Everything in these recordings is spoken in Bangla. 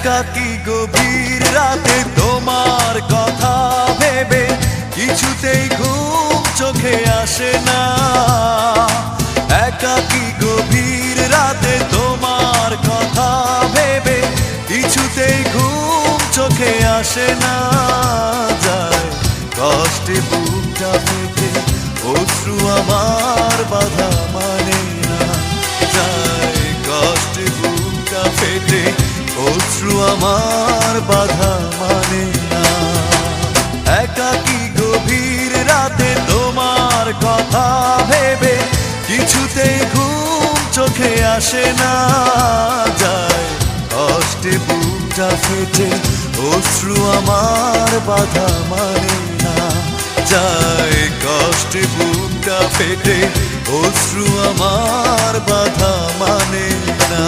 একাকী গভীর রাতে তোমার কথা ভেবে কিছুতেই ঘুম চোখে আসে না। একাকী গভীর রাতে তোমার কথা ভেবে কিছুতেই ঘুম চোখে আসে না। যায় কষ্টে বুকটা ফেটে অশ্রু আমার বাধা মানে না। যায় কষ্টে বুকটা ফেটে অশ্রু আমার বাধা মানে না। একাকী গভীর রাতে তোমার কথা ভেবে কিছুতেই ঘুম চোখে আসে না। যায় কষ্টে বুকটা ফেটে অশ্রু আমার বাধা মানে না। যায় কষ্টে বুকটা ফেটে অশ্রু আমার বাধা মানে না।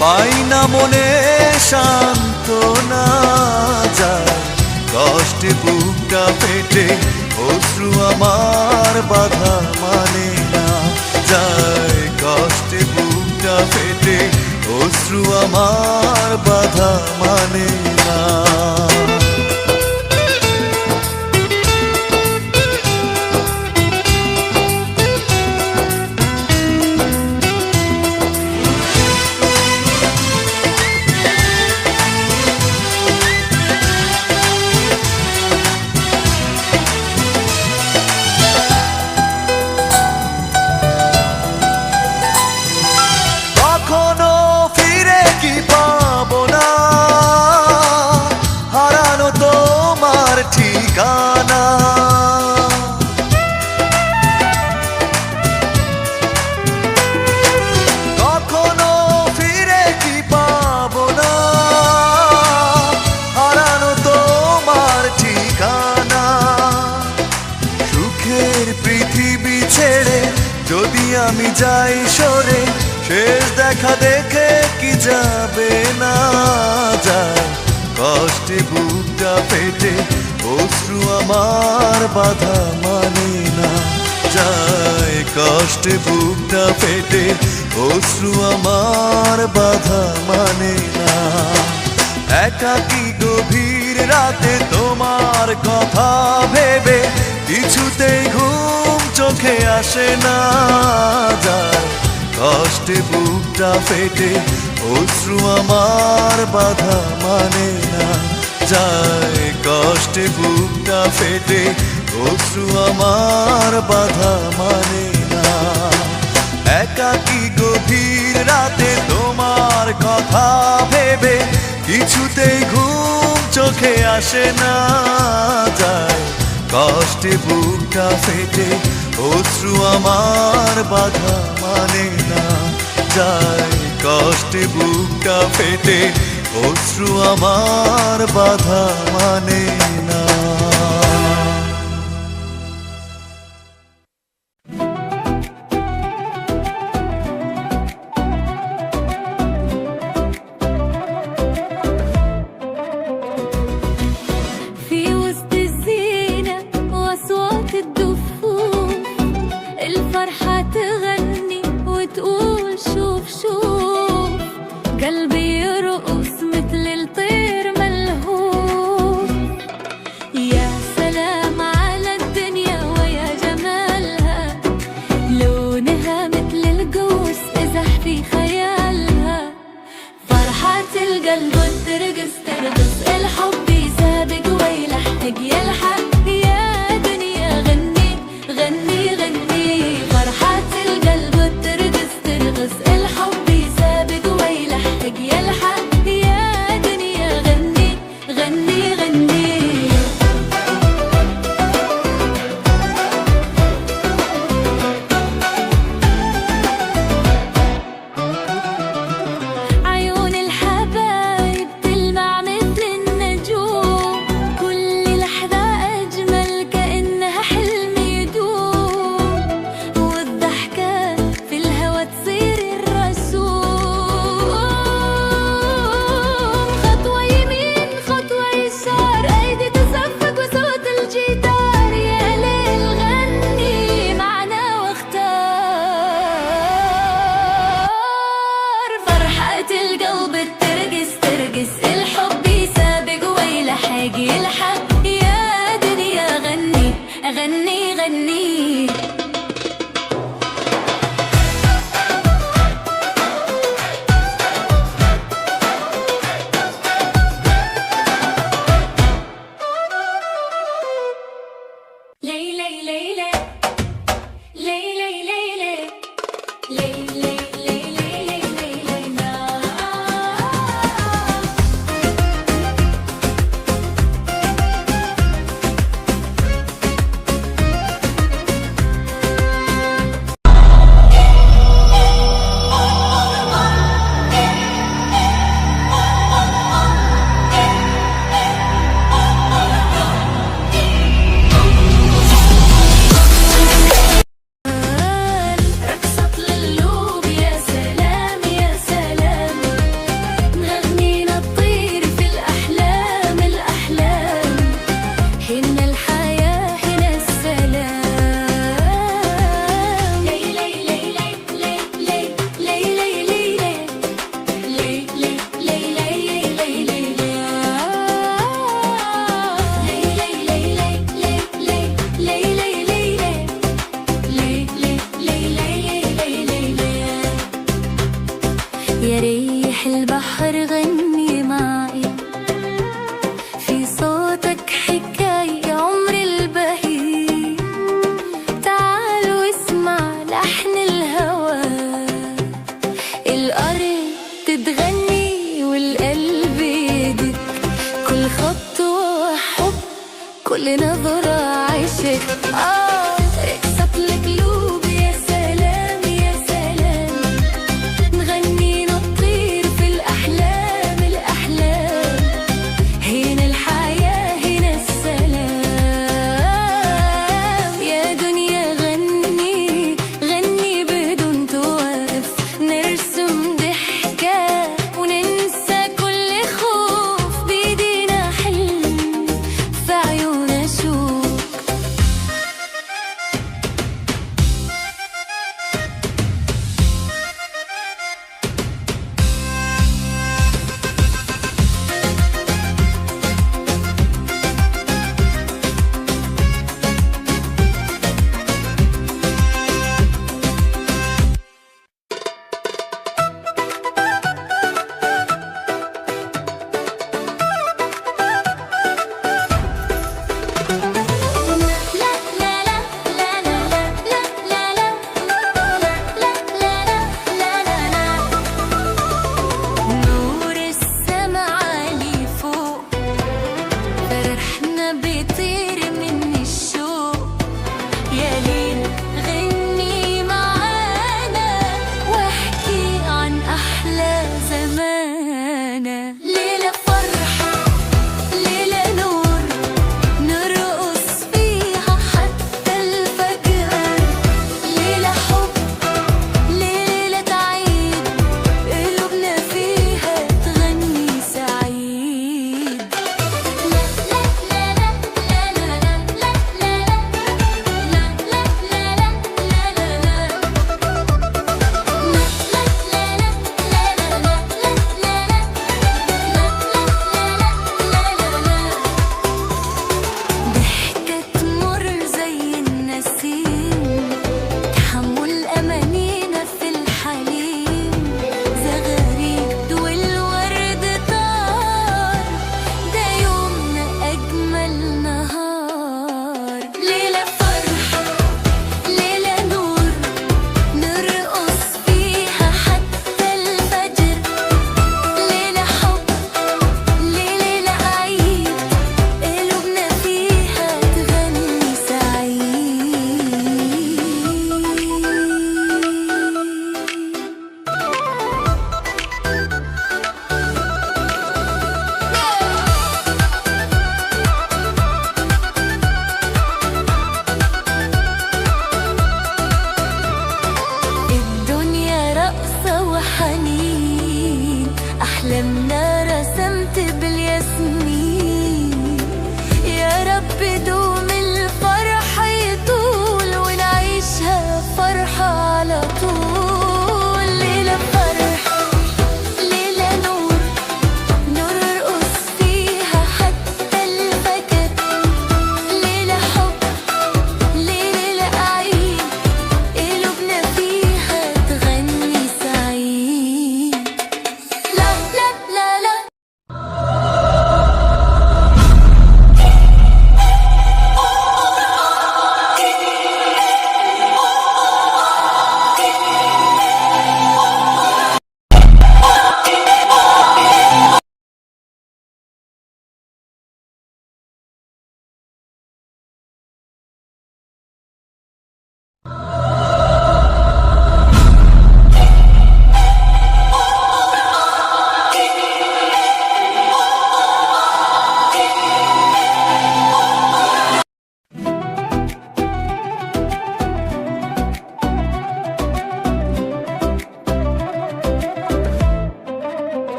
পাই না মনে সান্ত্বনা। যায় কষ্টে বুকটা ফেটে অশ্রু আমার বাধা মানে না। যায় কষ্টে বুকটা ফেটে অশ্রু আমার বাধা মানে না। কখনো ফিরে কি পাবো না, হারানো তোমার ঠিকানা। সুখের পৃথিবী ছেড়ে যদি আমি যাই সরে, শেষ দেখা দেখে কি যাবে না। যায় কষ্টে বুকটা ফেটে অশ্রু আমার বাধা মানে না। যায় কষ্টে বুকটা ফেটে অশ্রু আমার বাধা মানে না। একাকী গভীর রাতে তোমার কথা ভেবে কিছুতেই ঘুম চোখে আসে না। যায় কষ্টে বুকটা ফেটে অশ্রু আমার বাধা মানে না। যায় কষ্টে বুকটা ফেটে অশ্রু আমার বাধা মানে না। একাকী গভীর রাতে তোমার কথা ভেবে কিছুতেই ঘুম চোখে আসে না। যায় কষ্টে বুকটা ফেটে অশ্রু আমার বাধা মানে না। যায় কষ্টে বুকটা ফেটে অশ্রু আমার বাধা মানে না। الحب يسابق ويلحق يلحق يا دنيا غني نغني. يا ريح البحر غني معي، في صوتك حكاية عمر البهي. تعال واسمع لحن الهوى، الأرض تتغني والقلب يدق، كل خطوة حب، كل نظرة عشق. رقصت القلوب يا سلام يا سلام، نغني نطير في الأحلام الأحلام، هنا الحياة هنا السلام. يا دنيا غني غني بدون توقف، نرسم ضحكة وننسى كل خوف، بيدينا حلم في عيوننا شوق.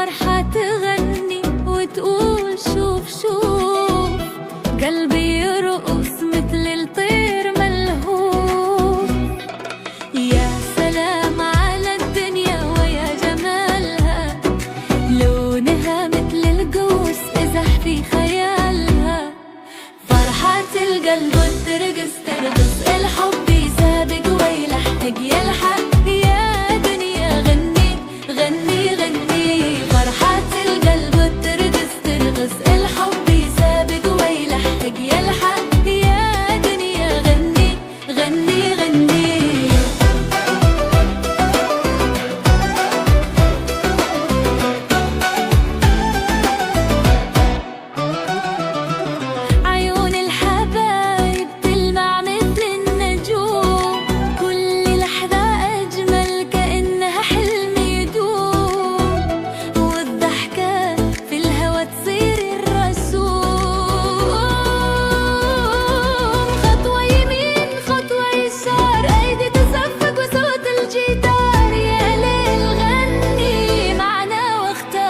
الفرحة تغني وتقول شوف شوف، قلبي يرقص مثل الطير ملهوف. يا سلام على الدنيا ويا جمالها، لونها مثل القوس إزح في خيالها. فرحة القلب ترقص ترقص، الحب يسابق ويلحق يلحق. يا دنيا غني غني غني، فرحة القلب ترقص ترقص، الحب يسابق ويلحق يلحق. يا دنيا غني غني غني. عيون الحبايب تلمع مثل النجوم، كل لحظة أجمل كأنها حلم يدوم، والضحكة في الهوى تصير الرسوم. خطوة يمين خطوة يسار، أيدي تصفق وصوت الجيتار. يا ليل غني معنا واختار،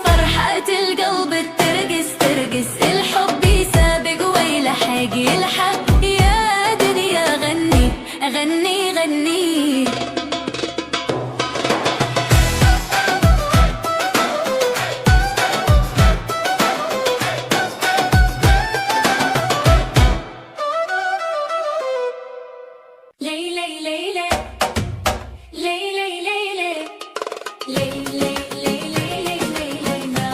فرحة القلب ترقص ترقص، الحب يسابق ويلحق يلحق. يا دنيا غني غني غني. ليلى ليلى ليلى ليلى ليلى ليلى ليلى.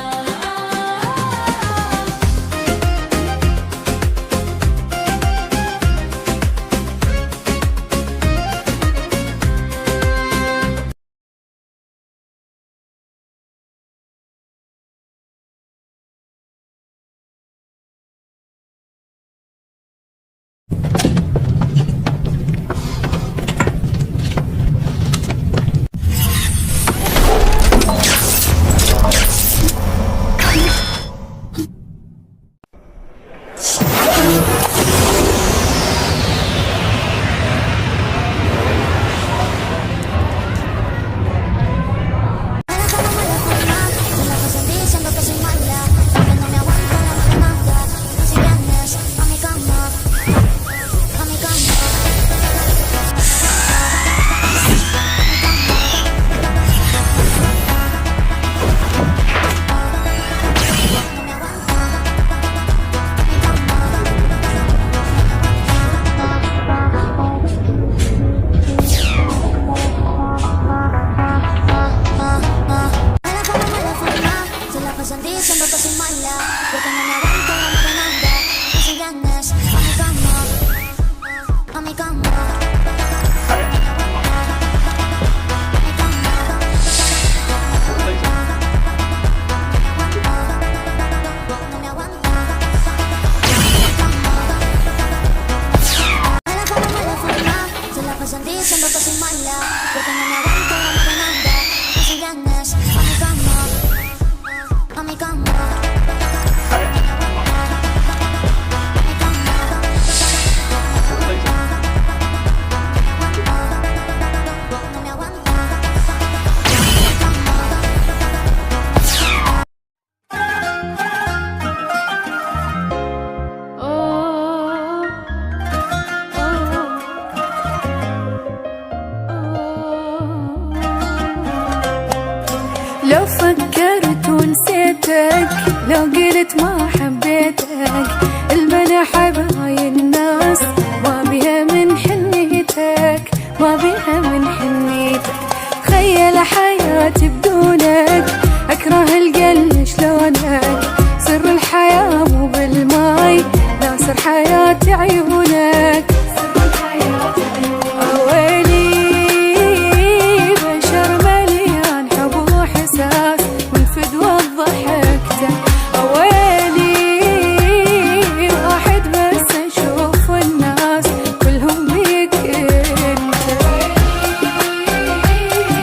لو فكرت ونسيتك، لو قلت ما حبيتك، المنحة بهاي الناس ما بيها من حنيتك، ما بيها من حنيتك. تخيل حياتي بدونك، أكره القلب شلونك، سر الحياة مو بالماي، لا سر حياتي عيونك. ويلي بشر مليان حب وإحساس والفد وضحكته، ويلي واحد بس أشوف الناس كلهم بيك انت.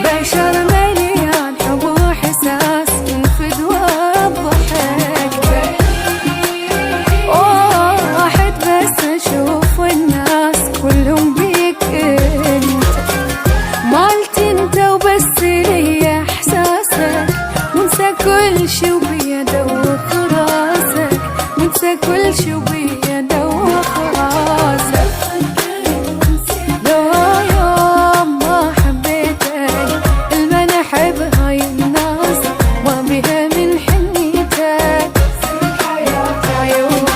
بشر مليان حب وإحساس والفد وضحكته، واحد بس بس لي احساسك، وانسى كل شي وبيدوخ راسك، وانسى كل شي وبيدوخ راسك. لو يوم ما حبيتك المنحب هاي الناس ما بها من حنيتك عيونك.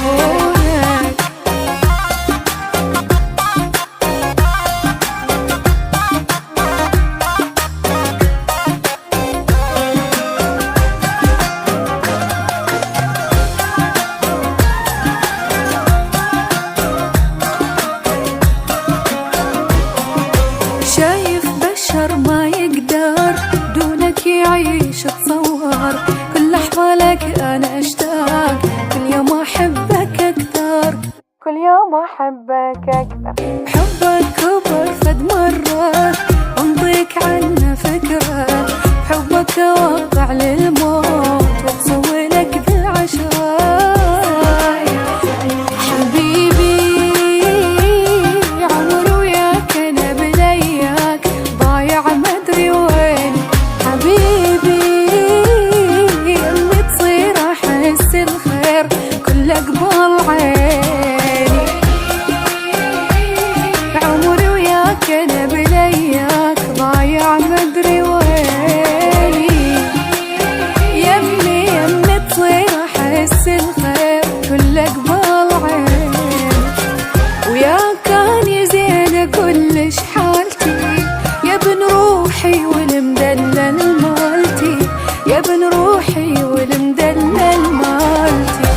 شايف بشر ما يقدر دونك يعيش، تصور كل لحظة لك أنا أشتاق، كل يوم أحبك أكثر، كل يوم أحبك أكثر. حبك كبر فد مرة أمضيك عنه فكرة، حبك واقع للموت وبسويلك بالعشرة. حبيبي عمري وياك أنا بلياك ضايع مدري وين. حبيبي اللي تصير أحس الخير كل قبل عيني. عمري وياك أنا بلياك ضايع مدري ويني. يمي يمي تصير أحس الخير كل قبل عيني. وياك كان يزين كلش حالتي يا ابن روحي والمدلل مالتي، يا ابن روحي والمدلل مالتي.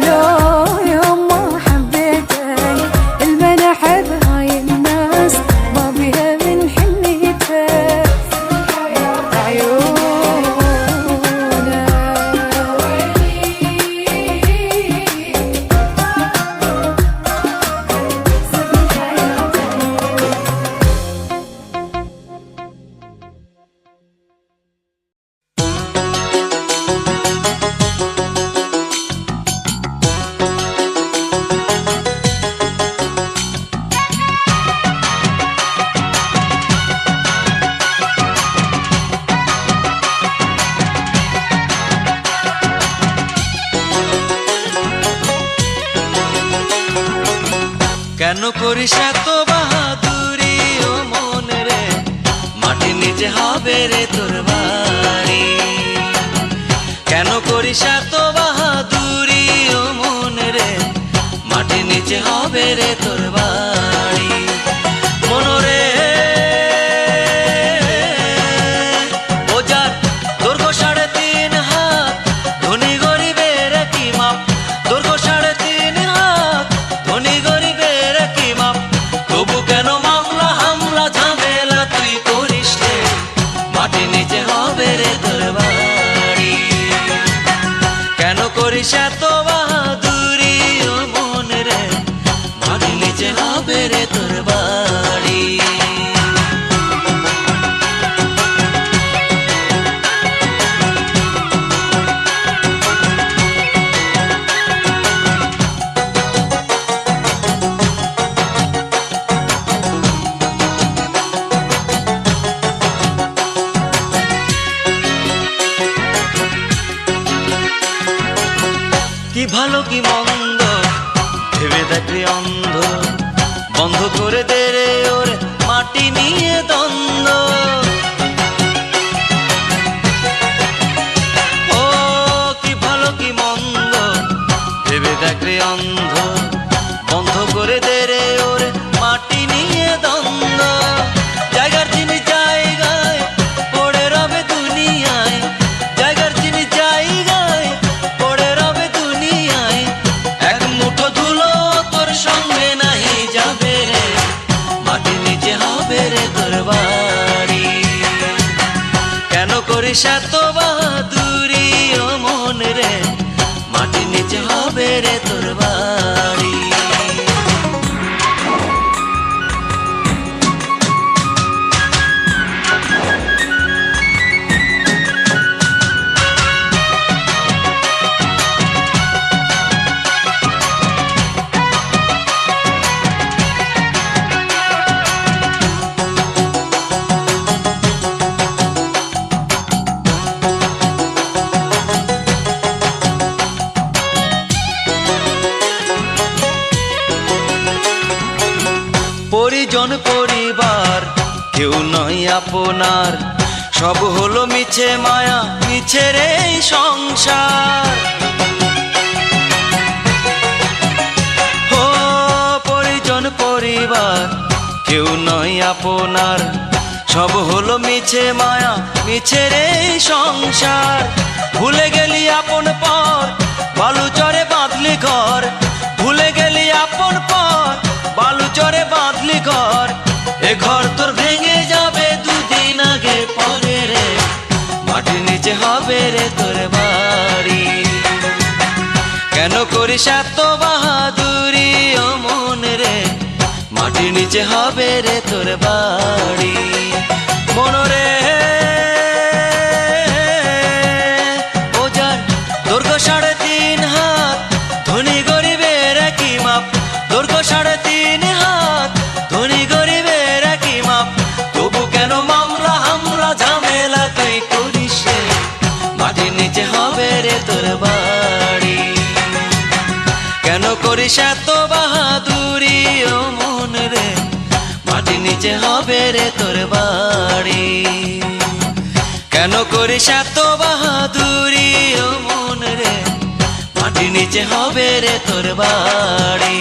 لو يوم ما حبيتك المنحب هاي الناس ما بها من حنيتك عيونك. কেন করিস এত বাহাদুরি ও মন রে, মাটি নিচে হবে রে তোর বাড়ি। কেন করিস এত বাহাদুরি ও মন রে, মাটি নিচে হবে রে তোর বাড়ি। মনরে ও যার দৈর্ঘ্য 3.5 হাত, ধনী গরিবের কি মাপ, দৈর্ঘ্য 3.5 হাত, ধনী গরিবের কি মাপ। তবু কেন মামলা হামলা ঝামেলা তুই করিস রে, মাটি নিচে হবে রে তোর বাড়ি। কেন করিস এত বাহাদুরি ও মন রে, মাটি নিচে হবে রে তোর বাড়ি। কি ভালো কি মন্দ ভেবে দেখলে অন্ধ, বন্ধ করে দে রে ওরে মাটি নিয়ে দ্বন্দ্ব। ও কি ভালো কি মন্দ ভেবে দেখলে অন্ধ, বন্ধ করে দে রে ওরে মাটি নিয়ে দ্বন্দ্ব। জায়গার জিনিস জায়গায় পড়ে রবে দুনিয়ায়, জায়গার জিনিস জায়গায় পড়ে রবে দুনিয়ায়। এক মুঠো ধুলো তোর সঙ্গে নাহি যাবে রে, মাটি নিচে হবে রে তোর বাড়ি। কেন করিস এত বাহাদুরি ও মন রে, মাটি নিচে হবে রে তোর বাড়ি। কেউ নয় আপনার, সব হলো মিছে মায়া, মিছের এই সংসার। ও পরিজন পরিবার কেউ নয় আপনার, সব হলো মিছে মায়া, মিছের এই সংসার। ভুলে গেলি আপন পর, বালু চরে বাঁধলি ঘর। ভুলে গেলি আপন পর, বালু চরে বাঁধলি ঘর। এ ঘর তোর ভেঙে যাবে দুদিন আগে পরে রে, মাটির নিচে হবে রে তোর বাড়ি। কেন করিস এত বাহাদুরি ও মন রে, মাটির নিচে হবে রে তোর বাড়ি। মনরে ও যার দৈর্ঘ্য 3.5 হাত, ধনী গরিবের একই মাপ। দৈর্ঘ্য 3.5 হাত, ধনী গরিবের একই মাপ। তবু কেন মামলা হামলা ঝামেলা তুই করিস রে, মাটির নিচে হবে রে তোর বাড়ি। কেন করিস এত বাহাদুরি ও মন রে, মাটির নিচে হবে রে তোর বাড়ি। কেন করিস এত বাহাদুরি ও মন রে, মাটির নিচে হবে রে তোর বাড়ি।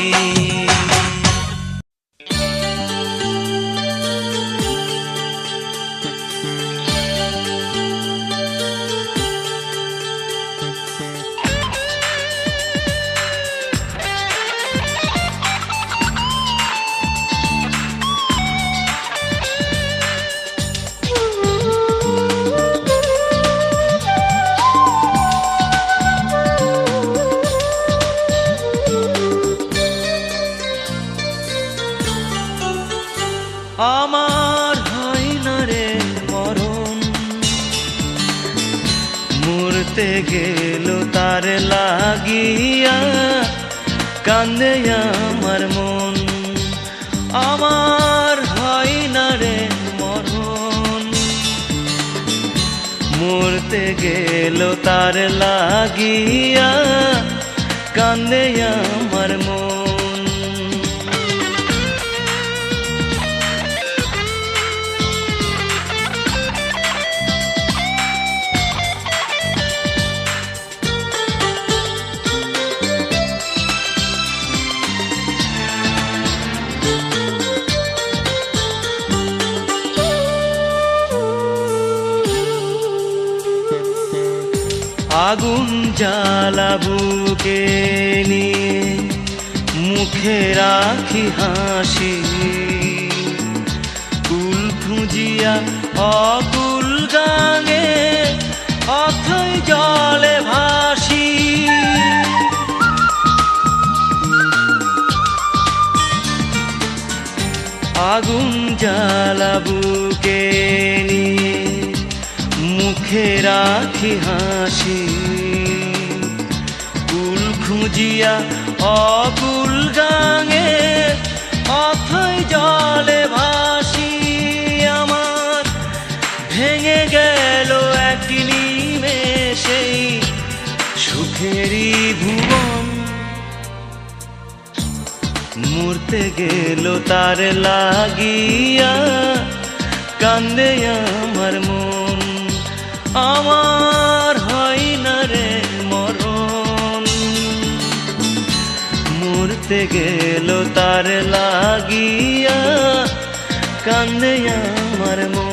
আমার হয় না রে মরণ, মরতে গেল তার লাগিয়া, কান্দে আমার মন। আমার হয় না রে মরণ, মরতে গেল তার লাগিয়া, কান্দে আমার মন। আগুন জ্বালা বুকে নিয়ে মুখে রাখি হাসি, কুল খুঁজিয়া অকুল গাঙে অথই জলে ভাসি। আগুন জ্বালা বুকে নিয়ে মুখে রাখি হাসি, কুল খুঁজিয়া অকুল গাঙে অথই জলে ভাসি। আমার ভেঙে গেল এক নিমেষেই সুখেরই ভুবন, মরতে গেল তার লাগিয়া, কান্দে আমার মন। আমার হয় না রে মরণ, মরতে গেল তার লাগিয়া, কান্দে আমার মন।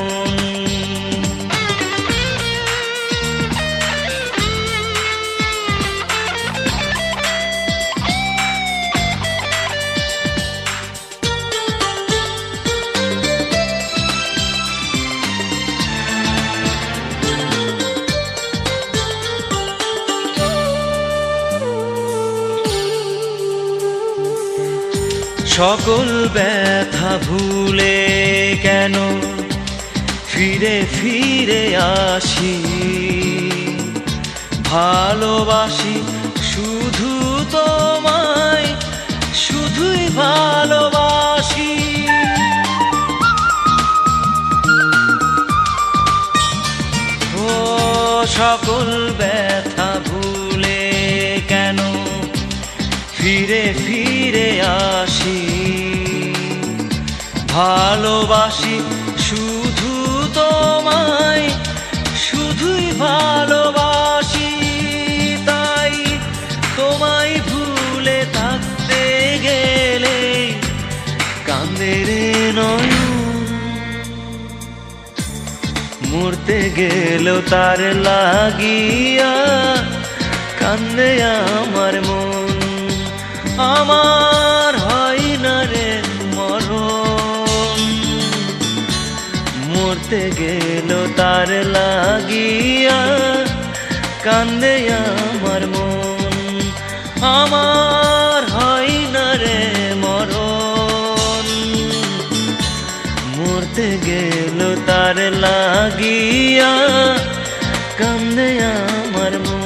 সকল ব্যথা ভুলে কেন ফিরে ফিরে আসি, ভালোবাসি শুধু তোমায়, শুধুই ভালোবাসি। ও সকল ব্যথা ভুলে কেন ফিরে ফিরে আসি, ভালোবাসি শুধু তোমায়, শুধুই ভালোবাসি, তাই তোমায় ভুলে থাকতে গেলে কান্দে রে নয়ন। মরতে গেলেও তার লাগিয়া কান্দে আমার মন, আমার হয় না রে মরণ। মরতে গেলেও তার লাগিয়া কান্দে আমার মন, আমার হয় না রে মরণ। মরতে গেলেও তার লাগিয়া কান্দে আমার মন।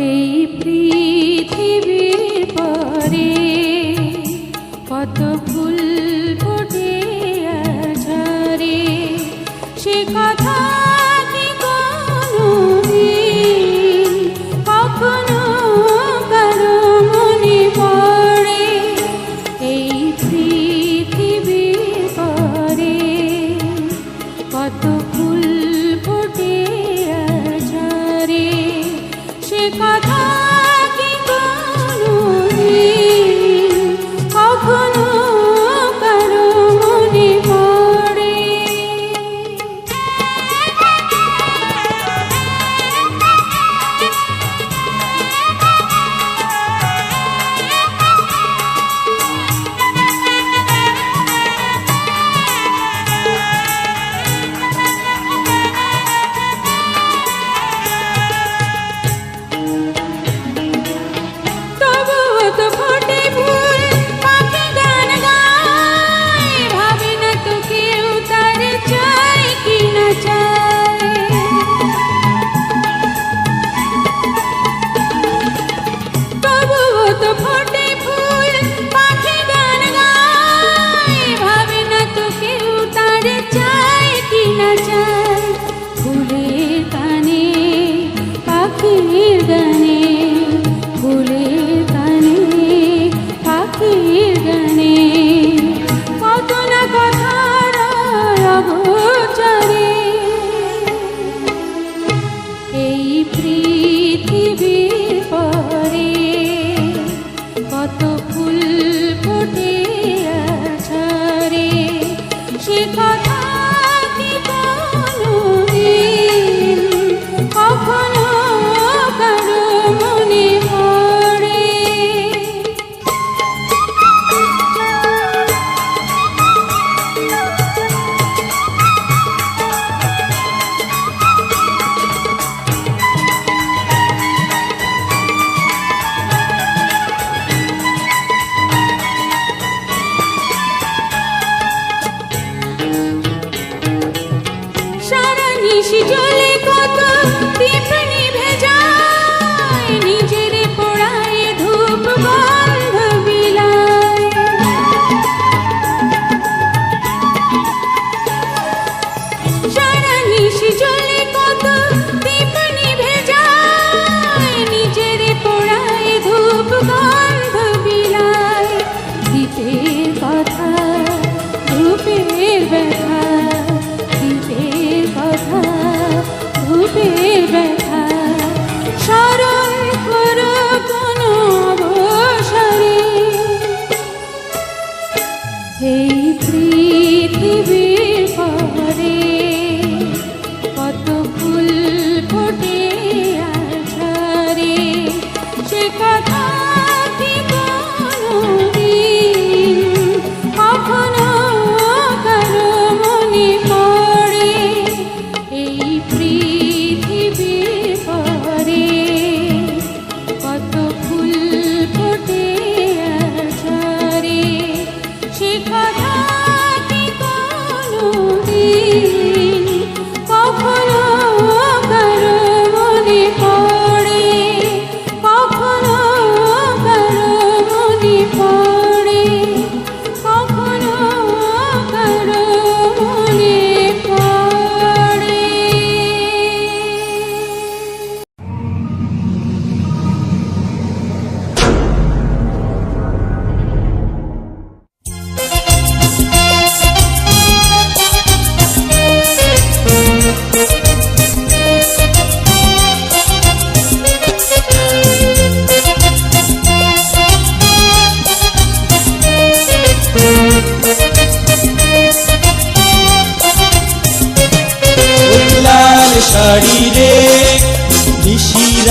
এই পৃথিবীর পরে কত ফুল ফোটে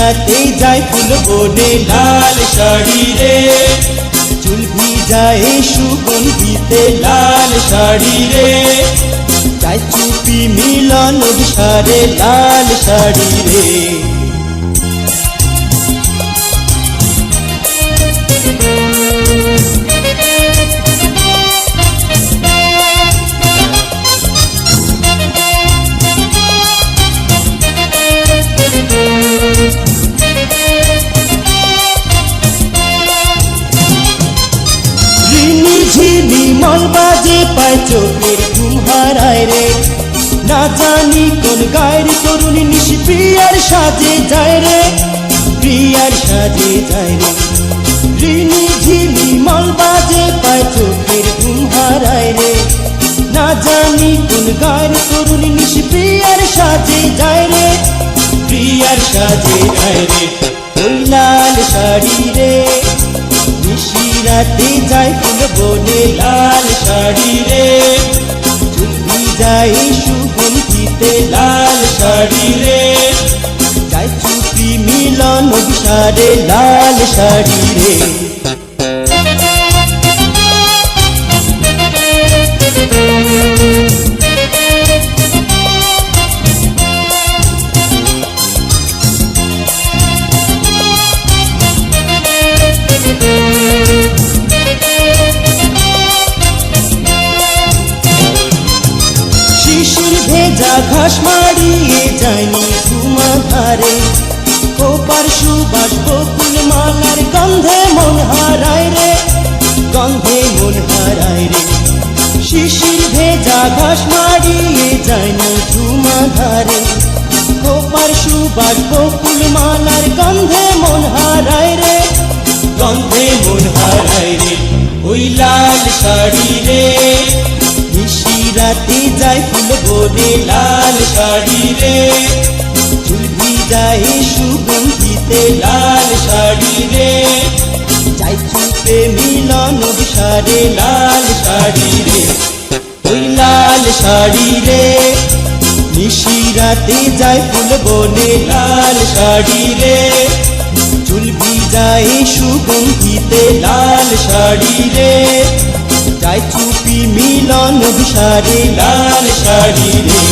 রাতে যায় ফুল বনে লাল শাড়ি রে, চুল ভিজায় সুগন্ধিতে লাল শাড়ি রে, যায় চুপি মিলন সারে লাল শাড়ি রে। মল বাজে পায় চোখের ঘুম হারায় রে, না জানি কোন গায়ের তরুণ নিশি প্রিয়ার সাজে যায় রে, প্রিয়ার সাজে যায় রে। রিনি ঝিমি মল বাজে পায় চোখের ঘুম হারায় রে, না জানি কোন গায়ের তরুণ নিশি প্রিয়ার সাজে যায় রে, প্রিয়ার সাজে যায় রে। ওই লাল শাড়ি রে, নিশি রাতে যায় ফুল বনে লাল শাড়ি রে, চুল ভিজায় সুগন্ধিতে লাল শাড়ি রে, যায় চুপি মিলন সারে লাল শাড়ি রে। ঘাস মারিয়ে যায়নি ঝুমা ধারে, কোপার সুবাস বকুল মালার গন্ধে মন হারায় রে, গন্ধে মন হারায় রে। শিশির ভেজা ঘাস মারিয়ে যায়নি ঝুমা ধারে, কোপার সুবাস বকুল মালার গন্ধে মন হারায় রে, গন্ধে মন হারায় রে। ওই লাল শাড়ি রে, নিশি রাতে যায় ফুল বনে লাল শাড়ি রে, চুল ভিজায় সুগন্ধিতে লাল শাড়ি রে, যায় চুপে মিলন সারে লাল শাড়ি রে। ওই লাল শাড়ি রে, নিশি রাতে যায় ফুল বনে লাল শাড়ি রে, চুল ভিজায় সুগন্ধিতে লাল শাড়ি রে, যায় চুপি মিলন সারে লাল শাড়ি রে।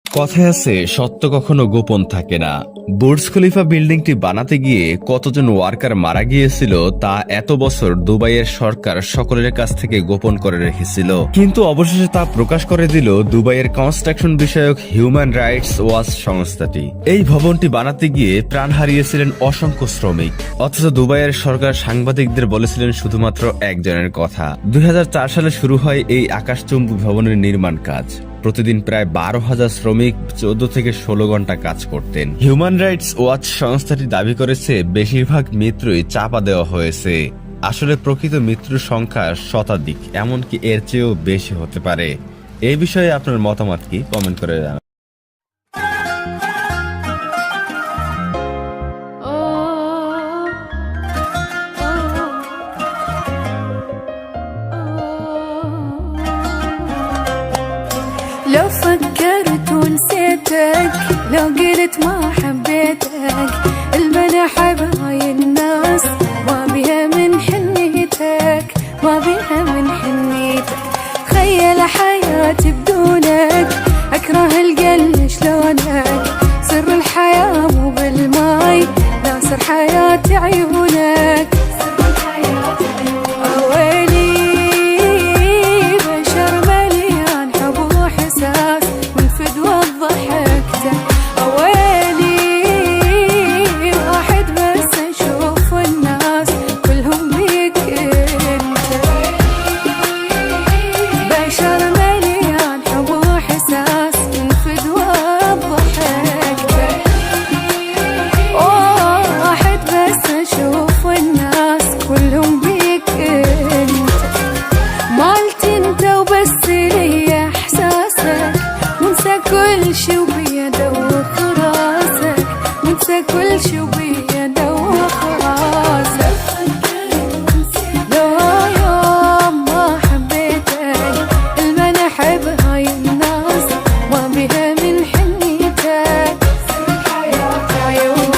কথায় আছে সত্য কখনো গোপন থাকে না। বুর্জ খলিফা বিল্ডিংটি বানাতে গিয়ে কতজন ওয়ার্কার মারা গিয়েছিল তা এত বছর দুবাইয়ের সরকার সকলের কাছ থেকে গোপন করে রেখেছিল, কিন্তু অবশেষে তা প্রকাশ করে দিল দুবাইয়ের কনস্ট্রাকশন বিষয়ক হিউম্যান রাইটস ওয়াচ সংস্থাটি। এই ভবনটি বানাতে গিয়ে প্রাণ হারিয়েছিলেন অসংখ্য শ্রমিক, অথচ দুবাইয়ের সরকার সাংবাদিকদের বলেছিলেন শুধুমাত্র একজনের কথা। 2004 সালে শুরু হয় এই আকাশচুম্বী ভবনের নির্মাণ কাজ। প্রতিদিন প্রায় 12,000 শ্রমিক 14 থেকে 16 ঘন্টা কাজ করতেন। হিউম্যান রাইটস ওয়াচ সংস্থাটি দাবি করেছে বেশিরভাগ মৃত্যুই চাপা দেওয়া হয়েছে। আসলে প্রকৃত মৃত্যুর সংখ্যা শতাধিক, এমনকি এর চেয়েও বেশি হতে পারে। এই বিষয়ে আপনার মতামত কি? কমেন্ট করে জানান। لو فكرت ونسيتك، لو قلت ما حبيتك، المنى حباي الناس ما بيها من حنيتك، ما بيها من حنيتك. تخيل حياتي بدونك، اكره القلب شلونك، سر الحياة مو بالماي، ناصر حياتي عيونك، سر الحياة عيونك. ويلي بشر كل شي وبيدوخ راسك ننسى كل شي وبيدوخ راسك لو يوم ما حبيتك المنى حب هاي الناس ما بها من حنيتك عيونك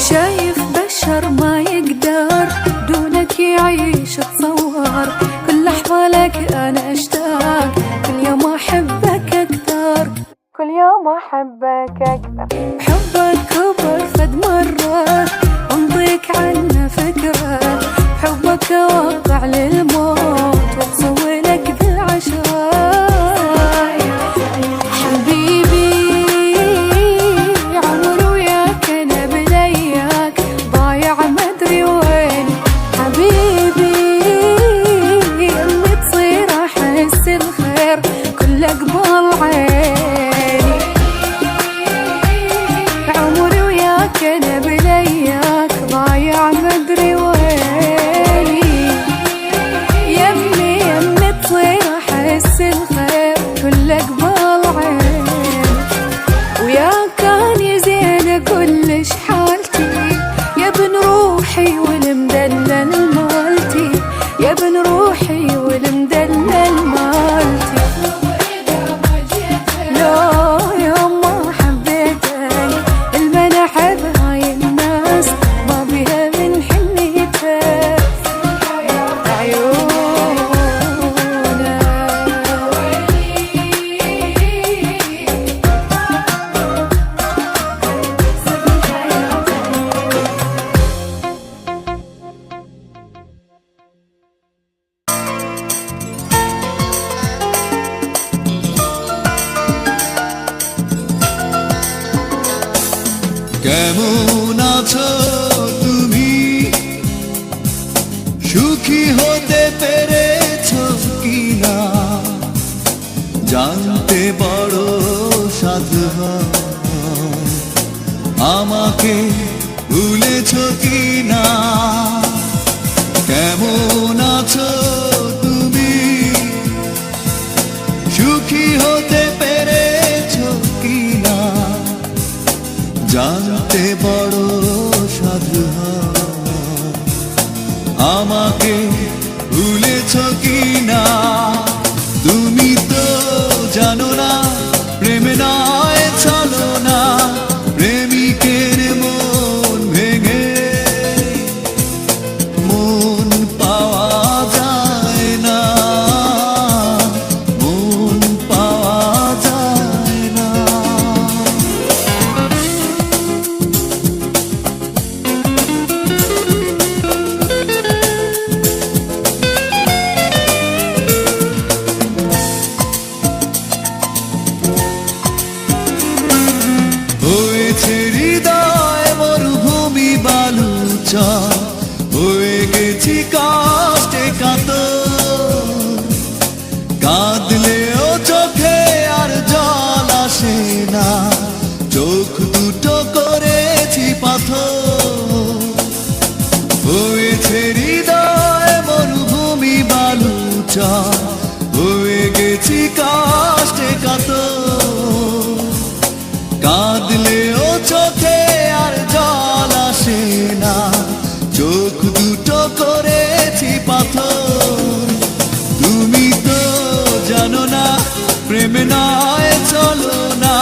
شايف بشر ما يقدر دونك يعيش تصور كل أحوالك أنا أشتاق كل يوم أحبك أكثر كل يوم أحبك أكثر حبك كبر فد مرة أمضيك عنه فكرة حبك أوقع للموت وأسوي بالعشرة حبيبي عمري وياك أنا بلياك ضايع مدري وين حبيبي اللي تصير أحس الخير كل قبل عيني عمري وياك أنا بلياك ضايع مدري ويني يمي يمي تصير أحس الخير كل قبل عيني ويا كان يزين كلش حالتي يا ابن روحي والمدلل مالتي يا ابن روحي والمدلل مالتي لو يوم ما حبيتك المنى حب هاي الناس ما بها من حنيتك عيونك কেমন আছো তুমি সুখী হতে পেরেছো কিনা জানতে বড় সাধু হয়। আমাকে ভুলেছো কিনা কেমন আছো তুমি সুখী হতে পেরেছো কিনা জানতে বড় সাধু হয়। আমাকে ভুলেছ কিনা তুমি তো জানো না প্রেম নয় চলো না প্রেমিকের মন ভেঙে মন পাওয়া যায় না মন পাওয়া যায় না হয়েছে হৃদয় মরুভূমি বালুচা হয়ে গেছি কষ্টে কাতর কাঁদলেও চোখে আর জল আসে না চোখ দুটো করেছি পাথর হয়েছে হৃদয় মরুভূমি বালুচা হয়ে গেছি কষ্টে কাতর কাঁদলেও চোখে আর জল আসে না চোখ দুটো করেছি পাথর তুমি তো জানো না প্রেম নয় চলো না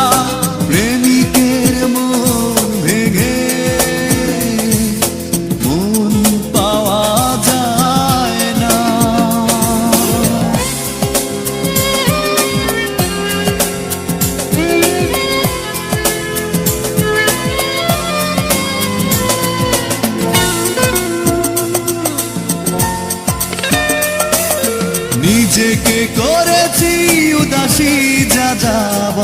প্রেমিকের মন ভেঙে মন পাওয়া যায় না নিজেকে করেছি উদাসী যা যাব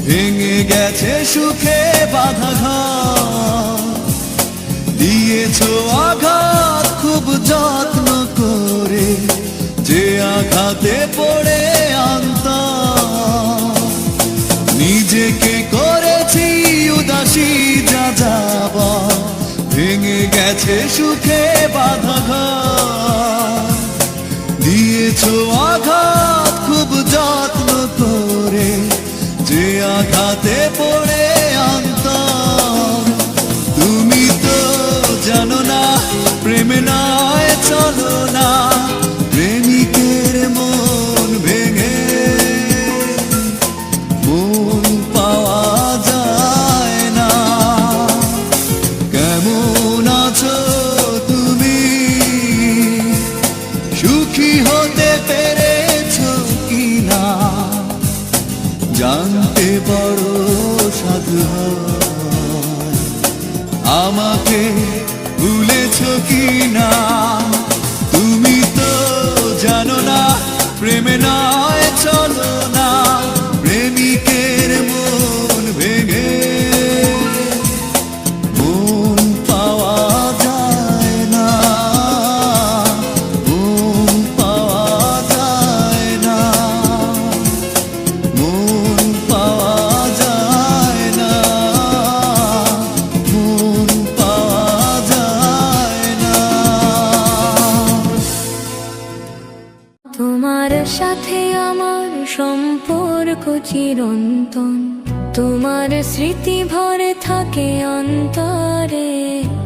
ভেঙে গেছে সুখে বাধা ঘর দিয়েছো আঘাত খুব যত্ন করে আঘাতে পড়ে অন্তর নিজেকে করেছি উদাসী যা যাবার ভেঙে গেছে সুখে বাঁধা ঘর দিয়েছো আঘাত খুব যত্ন করে যে আঘাতে পড়ে অন্তর তুমি তো জানো না প্রেমে নয় চলো না প্রেমিকের মন ভেঙে মন পাওয়া যায় না কেমন আছো তুমি সুখী হতে পেরেছো কিনা জানতে বড় সাধু হয় আমাকে ভুলেছো কিনা তুমি তো জানো না প্রেমে নয় চলো না প্রেমিকের মন ভেঙে মন পাওয়া যায় না মন পাওয়া যায় না মন পাওয়া যায় না মন পাওয়া যায় না তোমার সাথে আমার সম্পর্ক চিরন্তন তোমার স্মৃতি ভরে থাকে অন্তরে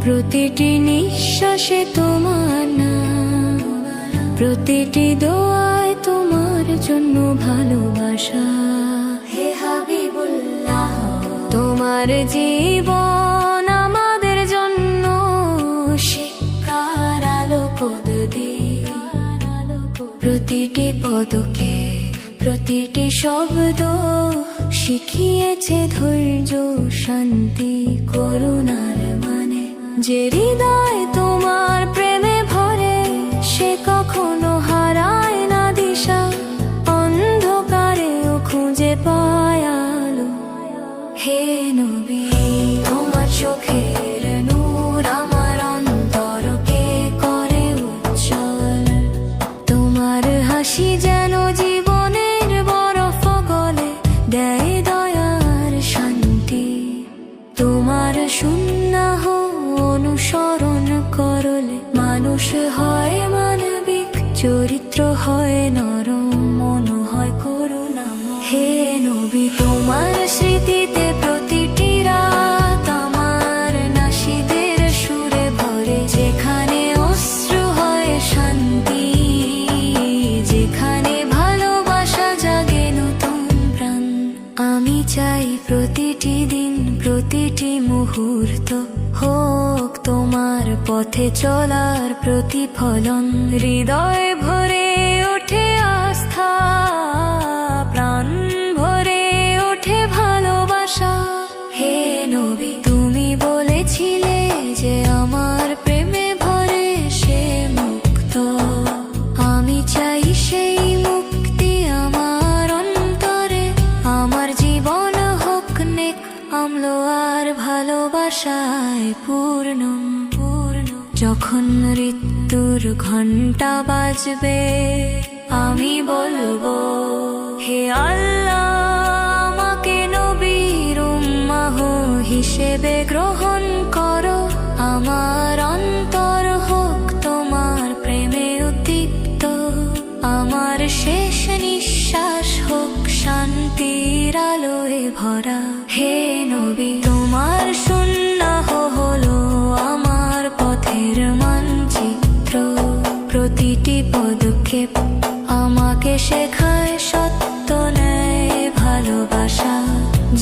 প্রতিটি নিঃশ্বাসে তোমার নাম প্রতিটি দোয়ায় তোমার জন্য ভালোবাসা হে হাবিবুল্লাহ তোমার জীবন আমাদের জন্য শিক্ষার আলোক দিয়ে প্রতিটি পদকে প্রতিটি শব্দ শিখিয়েছে ধৈর্য শান্তি করুণার মানে যে হৃদয় তোমার প্রেমে ভরে সে কখনো হারায় না দিশা অন্ধকারেও খুঁজে পায় আলো হে নবী তোমার চোখের নূর আমার অন্তরকে করে উজ্জ্বল তোমার হাসি যেন জীবনের বরফ গলে দেয় দয়ার শান্তি তোমার সুন্নাহ অনুসরণ করলে মানুষ হয় মানবিক চরিত্র হয় নরম মন হয় করুণাময় হে নবী তোমার স্মৃতিতে প্রতিটি রাত আমার নাশিদের সুরে ভরে যেখানে অশ্রু হয় শান্তি যেখানে ভালোবাসা জাগে নতুন প্রাণ আমি চাই প্রতিটি দিন প্রতিটি মুহূর্ত হোক তোমার পথে চলার প্রতিফলন হৃদয় ভরে ওঠে আস্থা প্রাণ ভরে ওঠে ভালোবাসা হে নবী তুমি বলেছিলে যে আমার প্রেমে ভরে সে মুক্ত আমি চাই সেই মুক্তি আমার অন্তরে আমার জীবন হোক নেক আমল আর ভালোবাসায় পূর্ণ যখন মৃত্যুর ঘন্টা বাজবে আমি বলবো হে আল্লাহ আমাকে নবীর উম্মাহ হিসেবে গ্রহণ করো আমার অন্তর হোক তোমার প্রেমে উদ্দীপ্ত আমার শেষ নিঃশ্বাস হোক শান্তির আলোয় ভরা হে নবী তোমার সুন্নাহ হলো আমার পথের মানচিত্র প্রতিটি পদক্ষেপ আমাকে শেখায় সত্য ন্যায় ভালোবাসা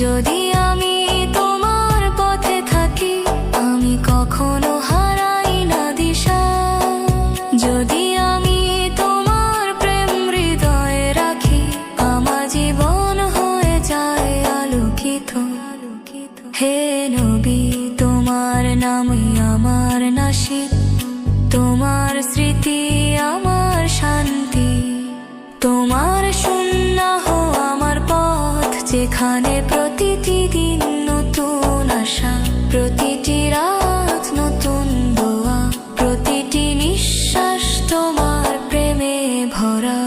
যদি আমি তোমার পথে থাকি আমি কখনো হারাই না দিশা যদি আমি তোমার প্রেম হৃদয়ে রাখি আমার জীবন হয়ে যায় আলোকিত হে নবী তোমার নামই আমার নাশিদ তোমার স্মৃতি আমার শান্তি তোমার সুন্নাহ আমার পথ যেখানে প্রতিটি দিন নতুন আশা প্রতিটি রাত নতুন দোয়া প্রতিটি নিঃশ্বাস তোমার প্রেমে ভরা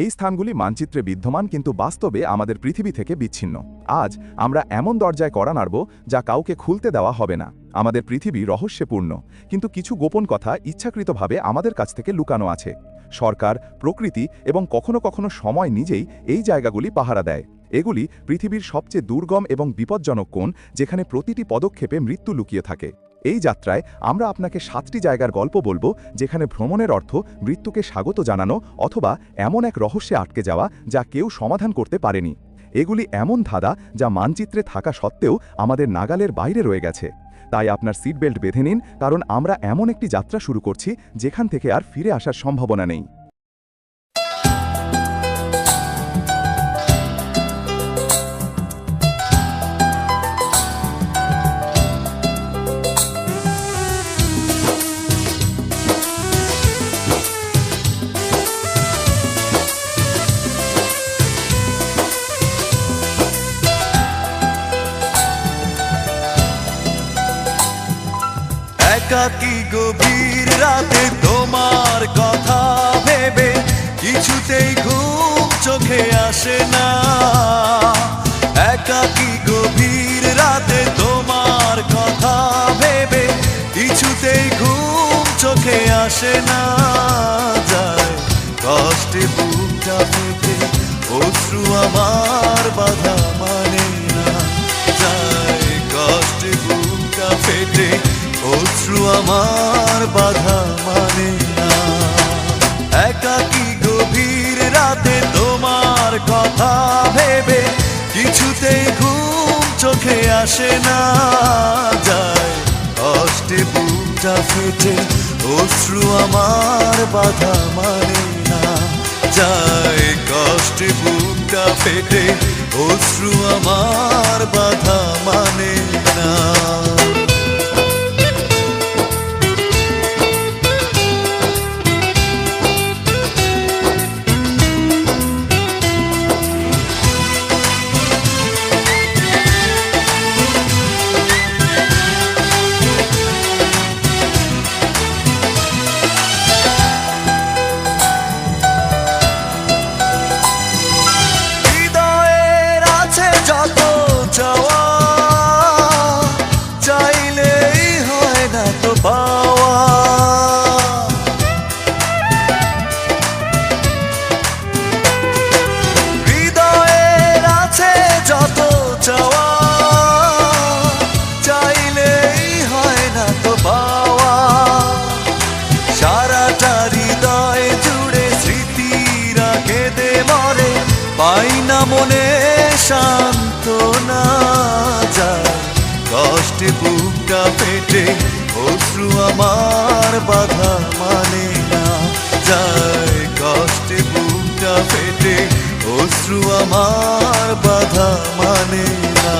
এই স্থানগুলি মানচিত্রে বিদ্যমান কিন্তু বাস্তবে আমাদের পৃথিবী থেকে বিচ্ছিন্ন। আজ আমরা এমন দরজায় কড়া নাড়ব যা কাউকে খুলতে দেওয়া হবে না। আমাদের পৃথিবী রহস্যপূর্ণ, কিন্তু কিছু গোপন কথা ইচ্ছাকৃতভাবে আমাদের কাছ থেকে লুকানো আছে। সরকার, প্রকৃতি এবং কখনো কখনো সময় নিজেই এই জায়গাগুলি পাহারা দেয়। এগুলি পৃথিবীর সবচেয়ে দুর্গম এবং বিপজ্জনক কোণ, যেখানে প্রতিটি পদক্ষেপে মৃত্যু লুকিয়ে থাকে। এই যাত্রায় আমরা আপনাকে 7টি জায়গার গল্প বলবো, যেখানে ভ্রমণের অর্থ মৃত্যুকে স্বাগত জানানো অথবা এমন এক রহস্যে আটকে যাওয়া যা কেউ সমাধান করতে পারেনি। এগুলি এমন ধাঁধা যা মানচিত্রে থাকা সত্ত্বেও আমাদের নাগালের বাইরে রয়ে গেছে। তাই আপনার সিট বেল্ট বেঁধে নিন, কারণ আমরা এমন একটি যাত্রা শুরু করছি যেখান থেকে আর ফিরে আসার সম্ভাবনা নেই। একাকী গভীর রাতে তোমার কথা ভেবে কিছুতেই ঘুম চোখে আসে না। একাকী গভীর রাতে তোমার কথা ভেবে কিছুতেই ঘুম চোখে আসে না। যায় কষ্টে বুকটা ফেটে অশ্রু আমার বাধা মানে না। যায় কষ্টে বুকটা ফেটে অশ্রু আমার বাধা মানে না। একাকী গভীর রাতে তোমার কথা ভেবে কিছুতেই ঘুম চোখে আসে না। যায় কষ্টে বুকটা ফেটে অশ্রু আমার বাধা মানে না। যায় কষ্টে বুকটা ফেটে অশ্রু আমার বাধা মানে না। পাই না মনে সান্ত্বনা। যায় কষ্টে বুকটা ফেটে অশ্রু আমার বাধা মানে না। যায় কষ্টে বুকটা ফেটে অশ্রু আমার বাধা মানে না।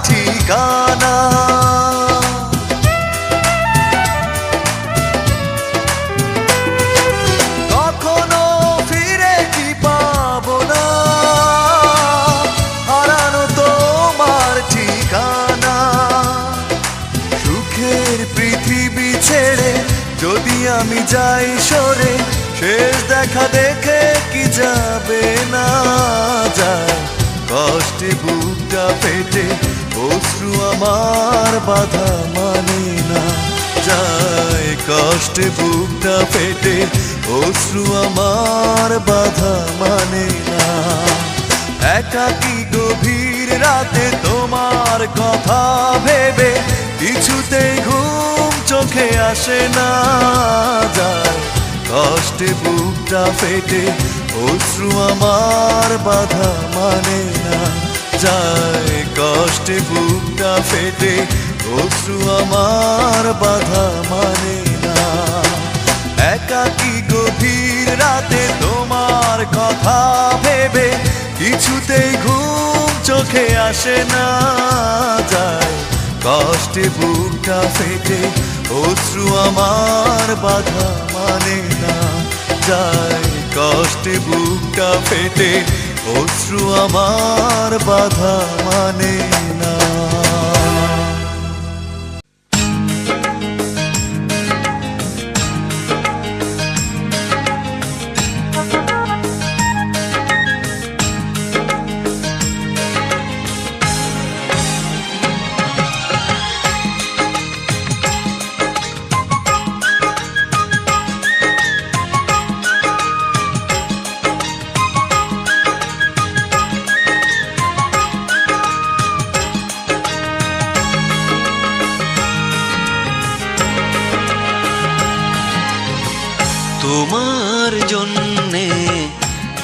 ঠিকানা কখনো ফিরে কি পাবো না। হারানো তোমার ঠিকানা। সুখের পৃথিবী ছেড়ে যদি আমি যাই সরে, শেষ দেখা দেখে কি যাবে না। যায় কষ্টে বুকটা ফেটে অশ্রু আমার বাধা মানে না। যায় কষ্টে বুকটা ফেটে অশ্রু আমার বাধা মানে না। একাকী গভীর রাতে তোমার কথা ভেবে কিছুতেই ঘুম চোখে আসে না। যায় কষ্টে বুকটা ফেটে অশ্রু আমার বাধা মানে না। যায় কষ্টে বুকটা ফেটে অশ্রু আমার বাধা মানে না। একাকী গভীর রাতে তোমার কথা ভেবে কিছুতেই ঘুম চোখে আসে না, যায় কষ্টে বুকটা ফেটে অশ্রু আমার বাধা মানে না, যায় কষ্টে বুকটা ফেটে অশ্রু আমার বাধা মানে না। তোমার জন্যে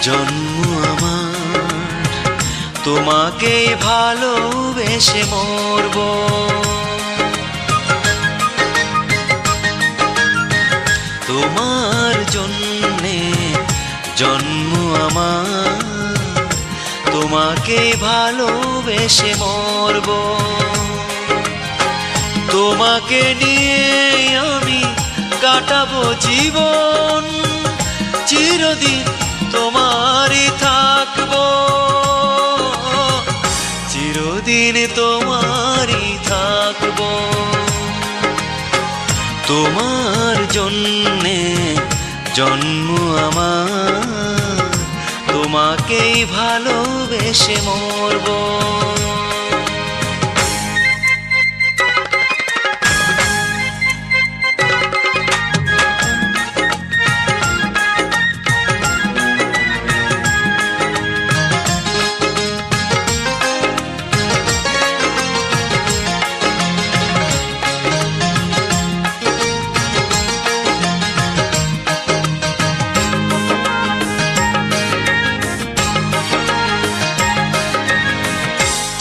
জন্ম আমার, তোমাকে ভালোবেসে মরব। তোমার জন্যে জন্ম আমার, তোমাকে ভালোবেসে মরব। তোমাকে নিয়ে আমি কাটাবো জীবন, চিরদিন তোমারই থাকবো, চিরদিন তোমারই থাকবো। তোমার জন্যে জন্ম আমার, তোমাকেই ভালোবেসে মরব।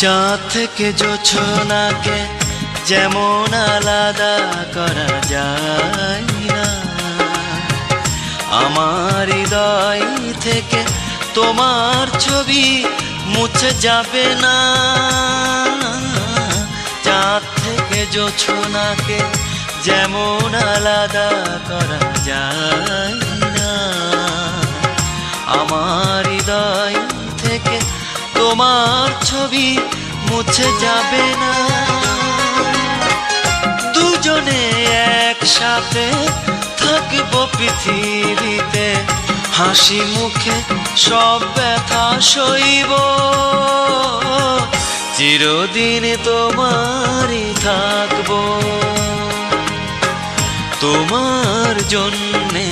চাঁদ থেকে জোছনাকে যেমন আলাদা করা যায় না, আমার হৃদয় থেকে তোমার ছবি মুছে যাবে না। চাঁদ থেকে জোছনাকে যেমন আলাদা করা যায় না, আমার হৃদয় থেকে তোমার ছবি মুছে যাবে না। দুজনে একসাথে থাকবো পৃথিবীতে, হাসি মুখে সব ব্যথা সইব, চিরদিন তোমারই থাকবো। তোমার জন্যে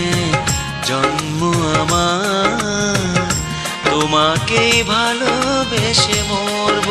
জন্ম আমার, তোমাকেই ভালোবেসে মরব।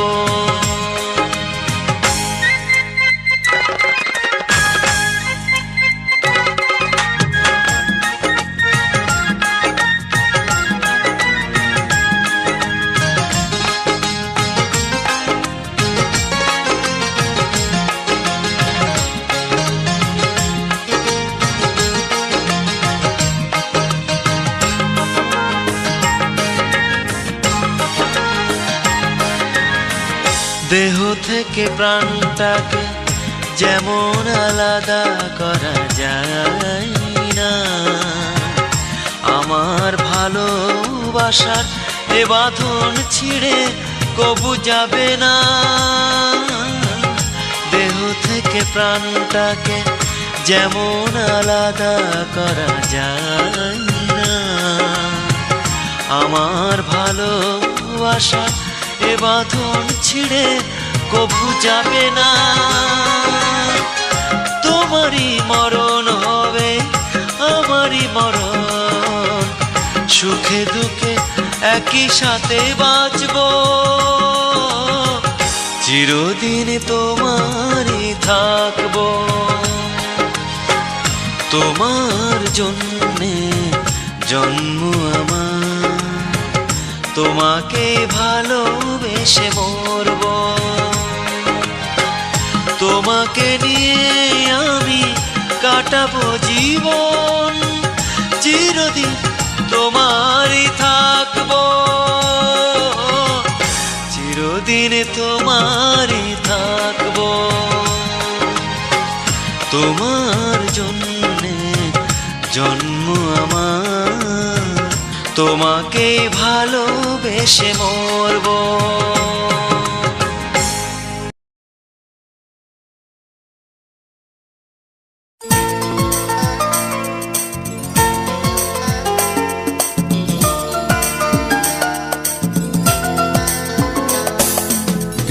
দেহ থেকে প্রাণটাকে যেমন আলাদা করা যায় না, আমার ভালোবাসার এ বাঁধন ছিঁড়ে কবু যাবে না। দেহ থেকে প্রাণটাকে যেমন আলাদা করা যায় না, আমার ভালোবাসার এ বাঁধন ছিঁড়ে কবু যাবে না। তোমারই মরণ হবে আমারই মরণ, সুখে দুঃখে একই সাথে বাঁচব, চিরদিন তোমারই থাকব। তোমার জন্যে জন্ম আমার, তোমাকে ভালোবেসে মরব। তোমাকে নিয়ে আমি কাটাবো জীবন, চিরদিন তোমারই থাকবো, চিরদিন তোমারই থাকবো। তোমার জন্যে জন্ম আমার, তোমাকে ভালোবেসে মরবো।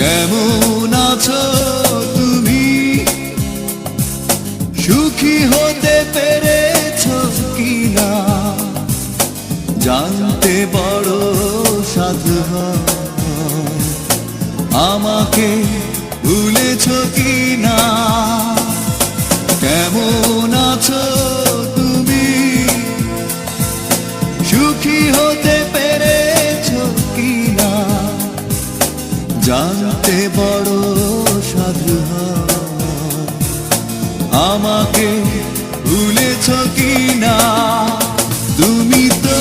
কেমন আছো তুমি, সুখী হতে পেরেছো কিনা, জানতে বড় সাধু হয়। আমাকে ভুলেছো কিনা, কেমন আছো তুমি, সুখী হতে পেরেছো কিনা, জানতে বড় সাধু হয়। আমাকে ভুলেছো কিনা, তুমি তো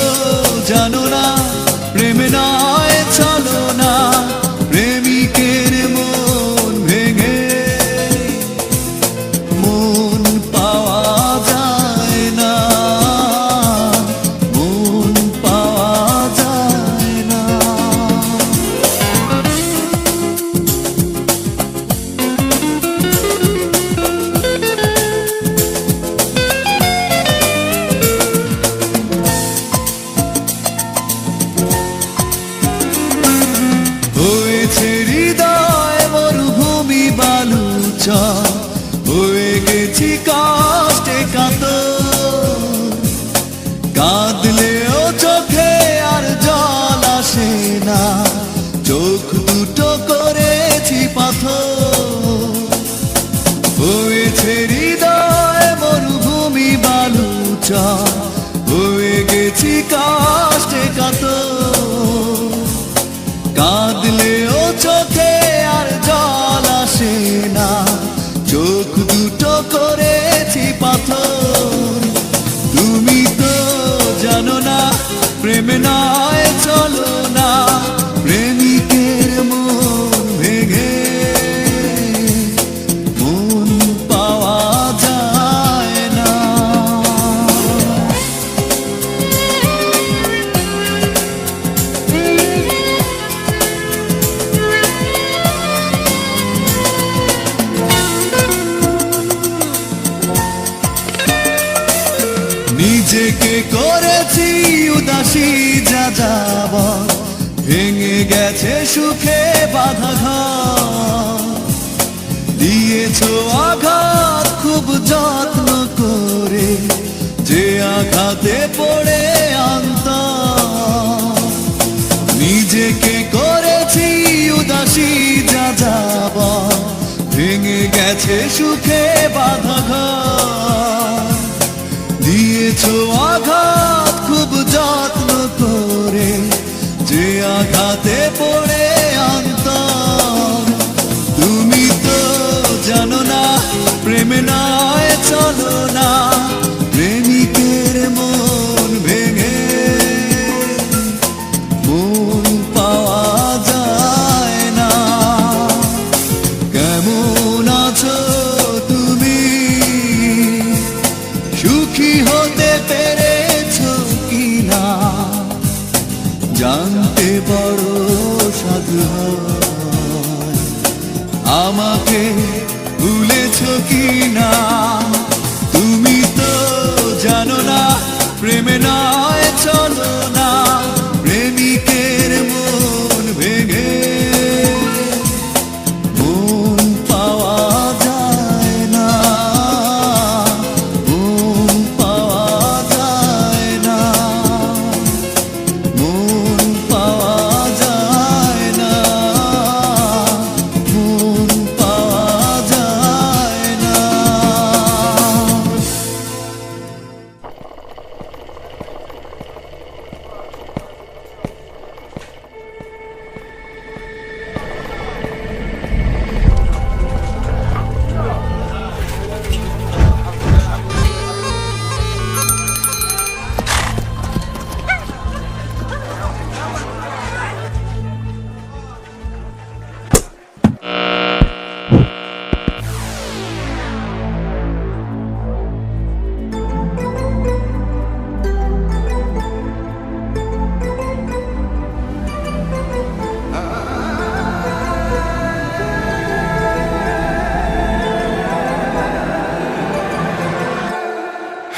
জানো না প্রেম নয় চলো না, প্রেমিকের মন ভেঙে মন পাওয়া যায় না, মন পাওয়া যায় না। হয়েছে হৃদয় মরুভূমি বালুচা, হয়ে গেছি কষ্টে কাতর, কাঁদলেও চোখে আর জল আসে না, চোখ দুটো করেছি পাথর। হয়েছে হৃদয় মরুভূমি বালুচা, হয়ে গেছি কষ্টে কাতর, কাঁদলেও চোখে আর জল আসে না, চোখ দুটো করেছি পাথর। তুমি তো জানো না প্রেম নয় চলো না, প্রেমিকের মন ভেঙে মন পাওয়া যায় না। নিজেকে করেছি উদাসী যা যাব, ভেঙে গেছে সুখে বাধা ঘর, দিয়েছো আঘাত খুব যত্ন করে, যে আঘাতে পড়ে অন্তর। নিজেকে করেছি উদাসী যা যাব, ভেঙে গেছে সুখে বাধা ঘর, দিয়েছো আঘাত খুব যত্ন করে, যে আঘাতে পড়ে অন্তর। তুমি তো জানো না প্রেম নয় চলো না, প্রেমিকের মন ভেঙে মন পাওয়া যায় না। কেমন আছো তুমি, সুখী হতে পেরেছো কিনা, জানতে বড় সাধু হয়। আমাকে ভুলেছো কিনা, তুমি তো জানো না প্রেম নয় চলো না, প্রেমিকের মন ভেঙে মন পাওয়া যায় না, মন পাওয়া যায় না, মন পাওয়া যায় না, মন পাওয়া যায় না।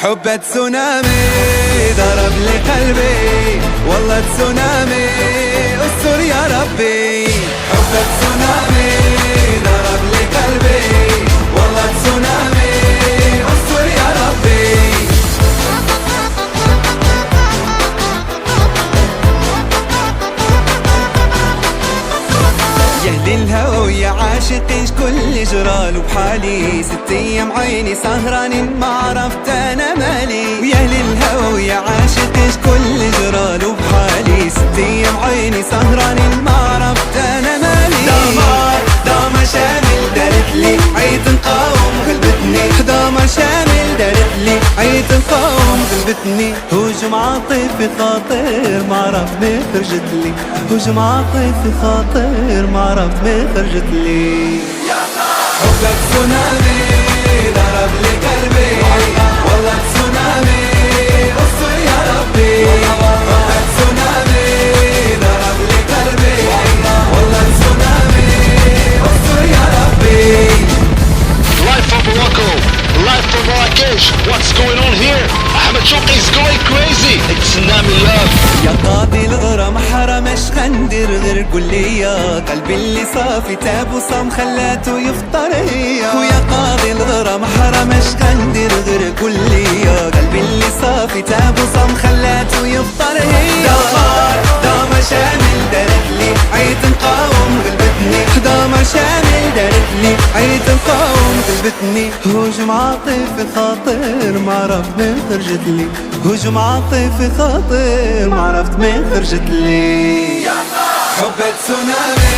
حب تسونامي ضرب لي قلبي والله تسونامي استر يا ربي حب تسونامي ضرب لي قلبي والله تسونامي استر يا ربي يا اهل الهوى يا عاشقين كل جرال وبحالي 6 ايام عيني سهرانين ما عرفت انا مالي ويا اهل الهوى يا عاشقين كل جرال وبحالي 6 ايام عيني سهرانين ما عرفت انا مالي دمار شامل دارت لي عيد نقاوم قلبتني دمار شامل دارت لي عيد نقاوم قلبتني هجوم عاطفي خاطر ما عرفت ما خرجت لي هجوم عاطفي خاطر ما عرفت ما خرجت لي حبك تسونامي ضرب لي قلبي والله تسونامي استر يا ربي حبك تسونامي ضرب لي قلبي والله تسونامي استر يا ربي Live from Morocco, live from Marrakesh. What's going on here? Ahmed Shouqi is going crazy. It's Tsunami Love. يا قاضي الغرام حرام اش غندير غير قول لي يا قلبي اللي صافي تاب وصام خلاته يفطر هي ويا قاضي الغرام حرام اش غندير غير قول لي يا قلبي اللي صافي تاب وصام خلاته يفطر هي دمار شامل دارت لي عيد نقاوم قلبتني دمار شامل دارت لي عيد نقاوم قلبتني هجوم عاطفي خاطر ما عرفت من خرجت لي هجوم عاطفي خاطر ما عرفت من خرجت لي حب تسونامي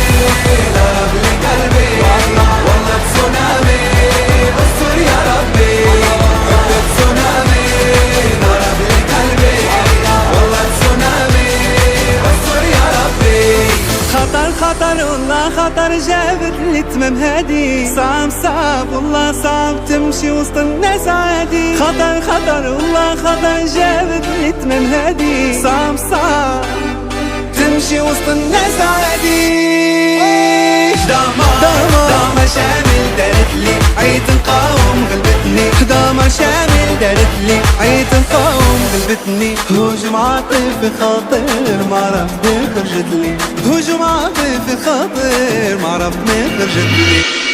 ضرب لي قلبي والله تسونامي استر يا ربي حب تسونامي ضرب لي قلبي والله تسونامي استر يا ربي خطر خطر والله خطر جابت لي تمام هادي صعب والله صعب تمشي وسط الناس عادي خطر خطر والله خطر جابت لي تمام هادي صعب تمشي وسط الناس عادي دمار شامل دارت لي عيد نقاوم قلبتني دمار شامل دارت لي عيد نقاوم قلبتني هجوم عاطفي خاطر ما عرفت ما خرجت لي هجوم عاطفي خاطر ما عرفت ما خرجت لي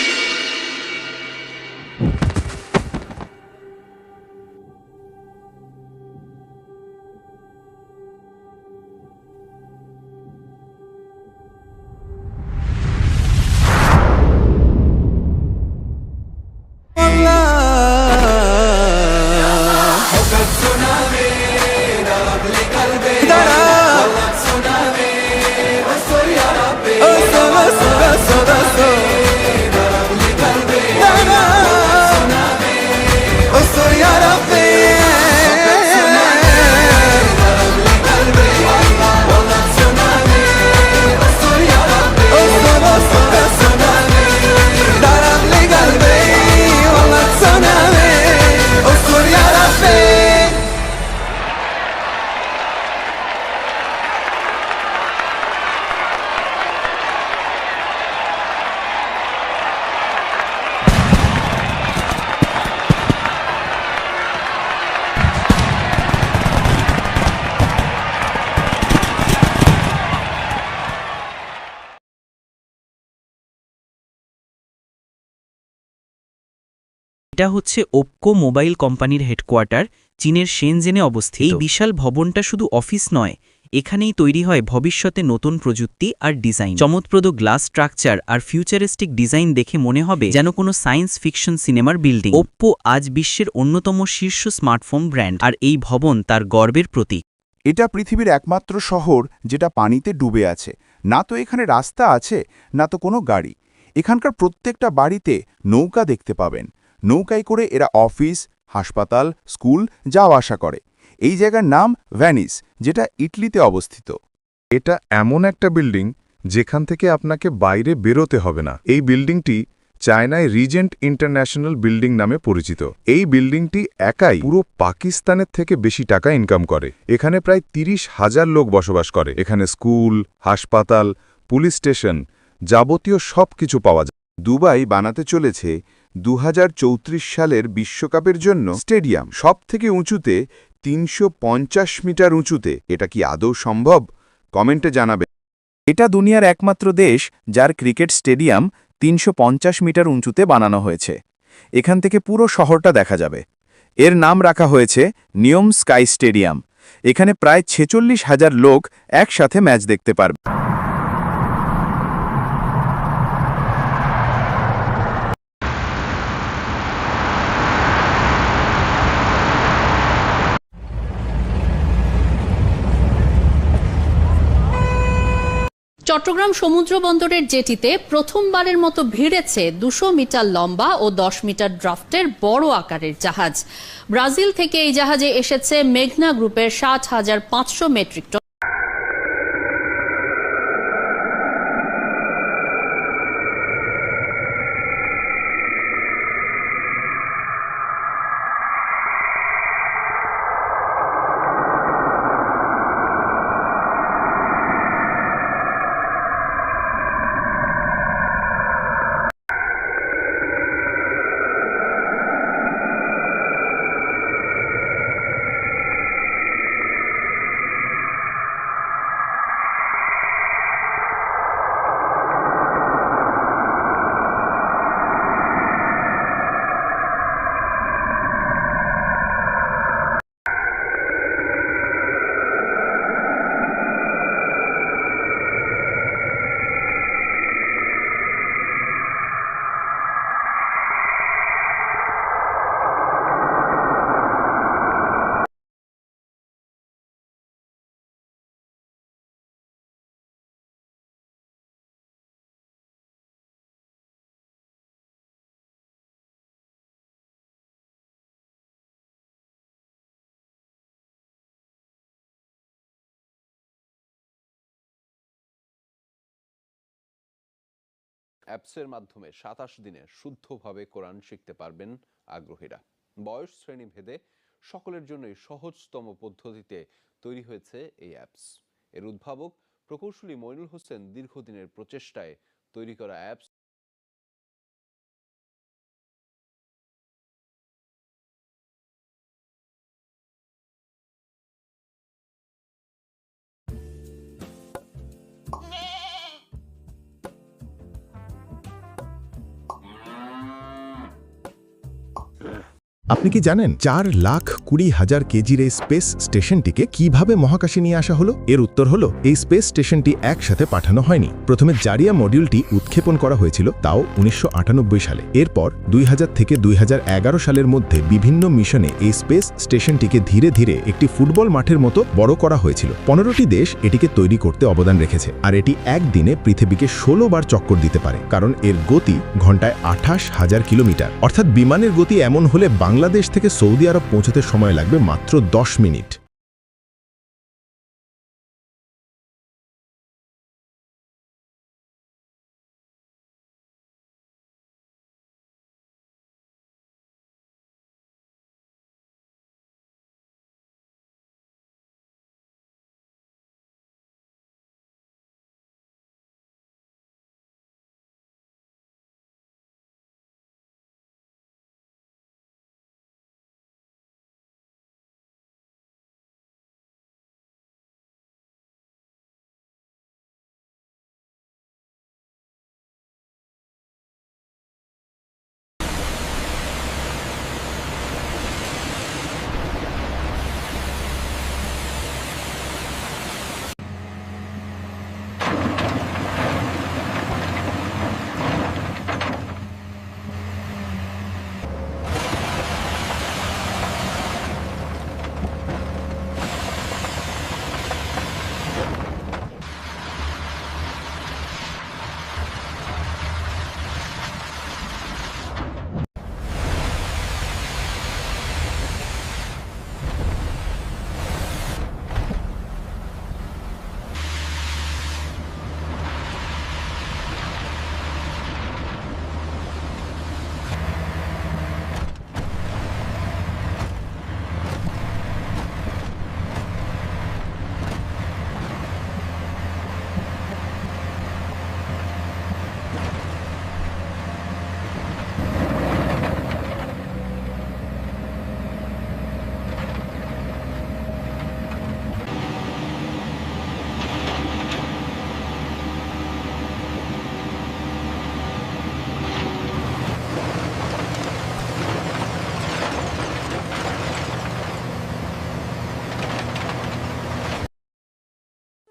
এটা হচ্ছে ওপকো মোবাইল কোম্পানির হেডকোয়ার্টার চীনের শেনজেনে অবস্থিত এই বিশাল ভবনটা শুধু অফিস নয় এখানেই তৈরি হয় ভবিষ্যতে নতুন প্রযুক্তি আর ডিজাইন চমৎপ্রদ গ্লাস স্ট্রাকচার আর ফিউচারিস্টিক ডিজাইন দেখে মনে হবে যেন কোনো সায়েন্স ফিকশন সিনেমার বিল্ডিং ওপ্পো আজ বিশ্বের অন্যতম শীর্ষ স্মার্টফোন ব্র্যান্ড আর এই ভবন তার গর্বের প্রতীক এটা পৃথিবীর একমাত্র শহর যেটা পানিতে ডুবে আছে না তো এখানে রাস্তা আছে না তো কোনো গাড়ি এখানকার প্রত্যেকটা বাড়িতে নৌকা দেখতে পাবেন নৌকায় করে এরা অফিস হাসপাতাল স্কুল যাওয়া আসা করে এই জায়গার নাম ভ্যানিস যেটা ইটালিতে অবস্থিত এটা এমন একটা বিল্ডিং যেখান থেকে আপনাকে বাইরে বেরোতে হবে না এই বিল্ডিংটি চায়নায় রিজেন্ট ইন্টারন্যাশনাল বিল্ডিং নামে পরিচিত এই বিল্ডিংটি একাই পুরো পাকিস্তানের থেকে বেশি টাকা ইনকাম করে এখানে প্রায় ৩০,০০০ লোক বসবাস করে এখানে স্কুল হাসপাতাল পুলিশ স্টেশন যাবতীয় সব কিছু পাওয়া যায় দুবাই বানাতে চলেছে 2034 সালের বিশ্বকাপের জন্য স্টেডিয়াম, সবথেকে উঁচুতে 350 মিটার উঁচুতে। এটা কি আদৌ সম্ভব? কমেন্টে জানাবে। এটা দুনিয়ার একমাত্র দেশ যার ক্রিকেট স্টেডিয়াম 350 মিটার উঁচুতে বানানো হয়েছে। এখান থেকে পুরো শহরটা দেখা যাবে। এর নাম রাখা হয়েছে নিয়ম স্কাই স্টেডিয়াম। এখানে প্রায় 46,000 লোক একসাথে ম্যাচ দেখতে পারবে। চট্টগ্রাম সমুদ্র বন্দরের জেটিতে প্রথমবারের মতো ভিড়েছে 200 মিটার লম্বা ও 10 মিটার ড্রাফটের বড় আকারের জাহাজ। ব্রাজিল থেকে এই জাহাজে এসেছে মেঘনা গ্রুপের 60,500 মেট্রিক টন অ্যাপসের মাধ্যমে 27 দিনে শুদ্ধভাবে কোরআন শিখতে পারবেন আগ্রহীরা। বয়স শ্রেণী ভেদে সকলের জন্যই সহজতম পদ্ধতিতে তৈরি হয়েছে এই অ্যাপস। এর উদ্ভাবক প্রকৌশলী মইনুল হোসেন দীর্ঘদিনের প্রচেষ্টায় তৈরি করা অ্যাপস আপনি কি জানেন 4,20,000 কেজির এই স্পেস স্টেশনটিকে কিভাবে মহাকাশে নিয়ে আসা হলো? এর উত্তর হলো, এই স্পেস স্টেশনটি একসাথে পাঠানো হয়নি। প্রথমে জারিয়া মডিউলটি উৎক্ষেপণ করা হয়েছিল, তাও 1998 সালে। এরপর 2000 থেকে 2011 সালের মধ্যে বিভিন্ন মিশনে এই স্পেস স্টেশনটিকে ধীরে ধীরে একটি ফুটবল মাঠের মতো বড় করা হয়েছিল। 15টি দেশ এটিকে তৈরি করতে অবদান রেখেছে, আর এটি একদিনে পৃথিবীকে 16 বার চক্কর দিতে পারে, কারণ এর গতি ঘন্টায় 28,000 কিলোমিটার। অর্থাৎ বিমানের গতি এমন হলে বাংলাদেশ থেকে সৌদি আরব পৌঁছতে সময় লাগবে মাত্র 10 মিনিট।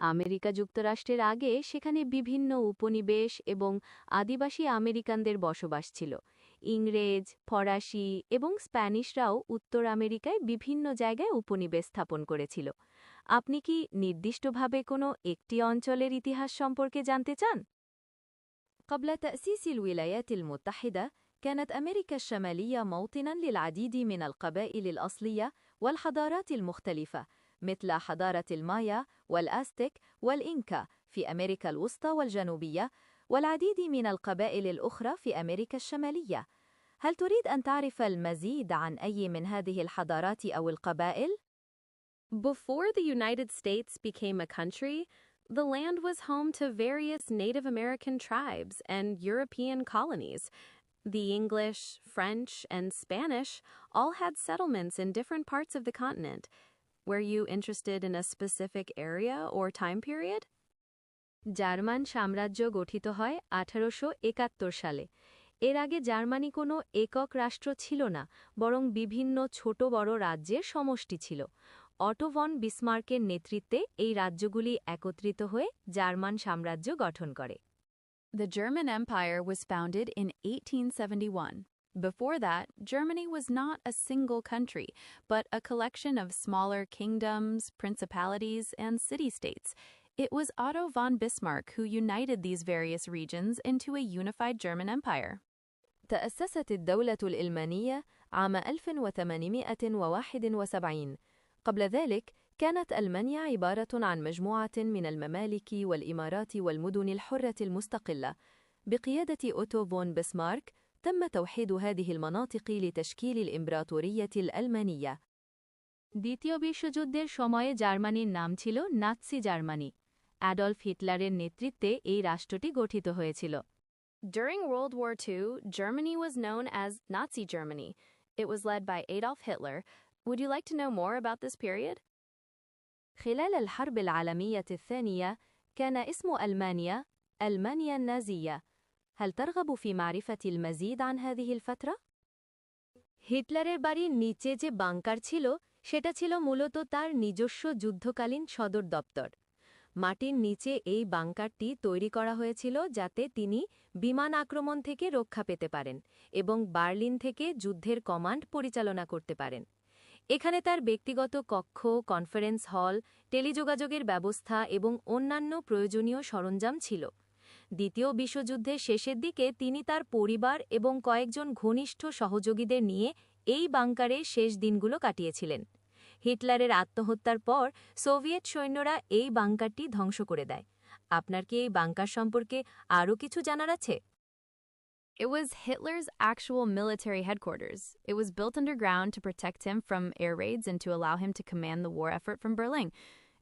আমেরিকা যুক্তরাষ্ট্রের আগে সেখানে বিভিন্ন উপনিবেশ এবং আদিবাসী আমেরিকানদের বসবাস ছিল। ইংরেজ, ফরাসি এবং স্প্যানিশরাও উত্তর আমেরিকায় বিভিন্ন জায়গায় উপনিবেশ স্থাপন করেছিল। আপনি কি নির্দিষ্টভাবে কোনো একটি অঞ্চলের ইতিহাস সম্পর্কে জানতে চান? قبل تأسيس الولايات المتحدة كانت أمريكا الشمالية موطناً للعديد من القبائل الأصلية والحضارات المختلفة مثل حضارة المايا والأزتك والإنكا في أمريكا الوسطى والجنوبية والعديد من القبائل الأخرى في أمريكا الشمالية. هل تريد أن تعرف المزيد عن أي من هذه الحضارات أو القبائل؟ Before the United States became a country, the land was home to various Native American tribes and European colonies. The English, French, and Spanish all had settlements in different parts of the continent. Were you interested in a specific area or time period? German সাম্রাজ্য গঠিত হয় 1871 সালে। এর আগে জার্মানি কোনো একক রাষ্ট্র ছিল না, বরং বিভিন্ন ছোট বড় রাজ্যের সমষ্টি ছিল। অটো ভন বিসমার্কের নেতৃত্বে এই রাজ্যগুলি একত্রিত হয়ে জার্মান সাম্রাজ্য গঠন করে। The German Empire was founded in 1871. Before that, Germany was not a single country, but a collection of smaller kingdoms, principalities, and city-states. It was Otto von Bismarck who united these various regions into a unified German empire. تأسست الدولة الألمانية عام 1871. قبل ذلك كانت ألمانيا عبارة عن مجموعة من الممالك والإمارات والمدن الحرة المستقلة. بقيادة أوتو فون بسمارك تم توحيد هذه المناطق لتشكيل الإمبراطورية الألمانية. দ্বিতীয় বিশ্বযুদ্ধের সময়ে জার্মানির নাম ছিল নাৎসি জার্মানি। অ্যাডলফ হিটলারের নেতৃত্বে এই রাষ্ট্রটি গঠিত হয়েছিল। During World War II, Germany was known as Nazi Germany. It was led by Adolf Hitler. Would you like to know more about this period? خلال الحرب العالمية الثانية كان اسم ألمانيا ألمانيا النازية. هل ترغب في معرفة المزيد عن هذه الفترة؟ হিটলারের বাড়ির নিচে যে বাংকার ছিল সেটা ছিল মূলত তার নিজস্ব যুদ্ধকালীন সদর দপ্তর। মাটির নিচে এই বাংকারটি তৈরি করা হয়েছিল যাতে তিনি বিমান আক্রমণ থেকে রক্ষা পেতে পারেন এবং বার্লিন থেকে যুদ্ধের কমান্ড পরিচালনা করতে পারেন। এখানে তার ব্যক্তিগত কক্ষ, কনফারেন্স হল, টেলিযোগাযোগের ব্যবস্থা এবং অন্যান্য প্রয়োজনীয় সরঞ্জাম ছিল। দ্বিতীয় বিশ্বযুদ্ধের শেষের দিকে তিনি তার পরিবার এবং কয়েকজন ঘনিষ্ঠ সহযোগীদের নিয়ে এই বাংকারে শেষ দিনগুলো কাটিয়েছিলেন। হিটলারের আত্মহত্যার পর সোভিয়েত সৈন্যরা এই বাংকারটি ধ্বংস করে দেয়। আপনার কি এই বাংকার সম্পর্কে আরও কিছু জানার আছে? It was Hitler's actual military headquarters. It was built underground to protect him from air raids and to allow him to command the war effort from Berlin.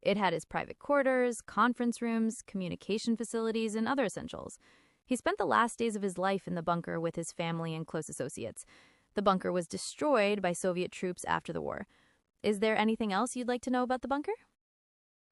It had his private quarters, conference rooms, communication facilities, and other essentials. He spent the last days of his life in the bunker with his family and close associates. The bunker was destroyed by Soviet troops after the war. Is there anything else you'd like to know about the bunker?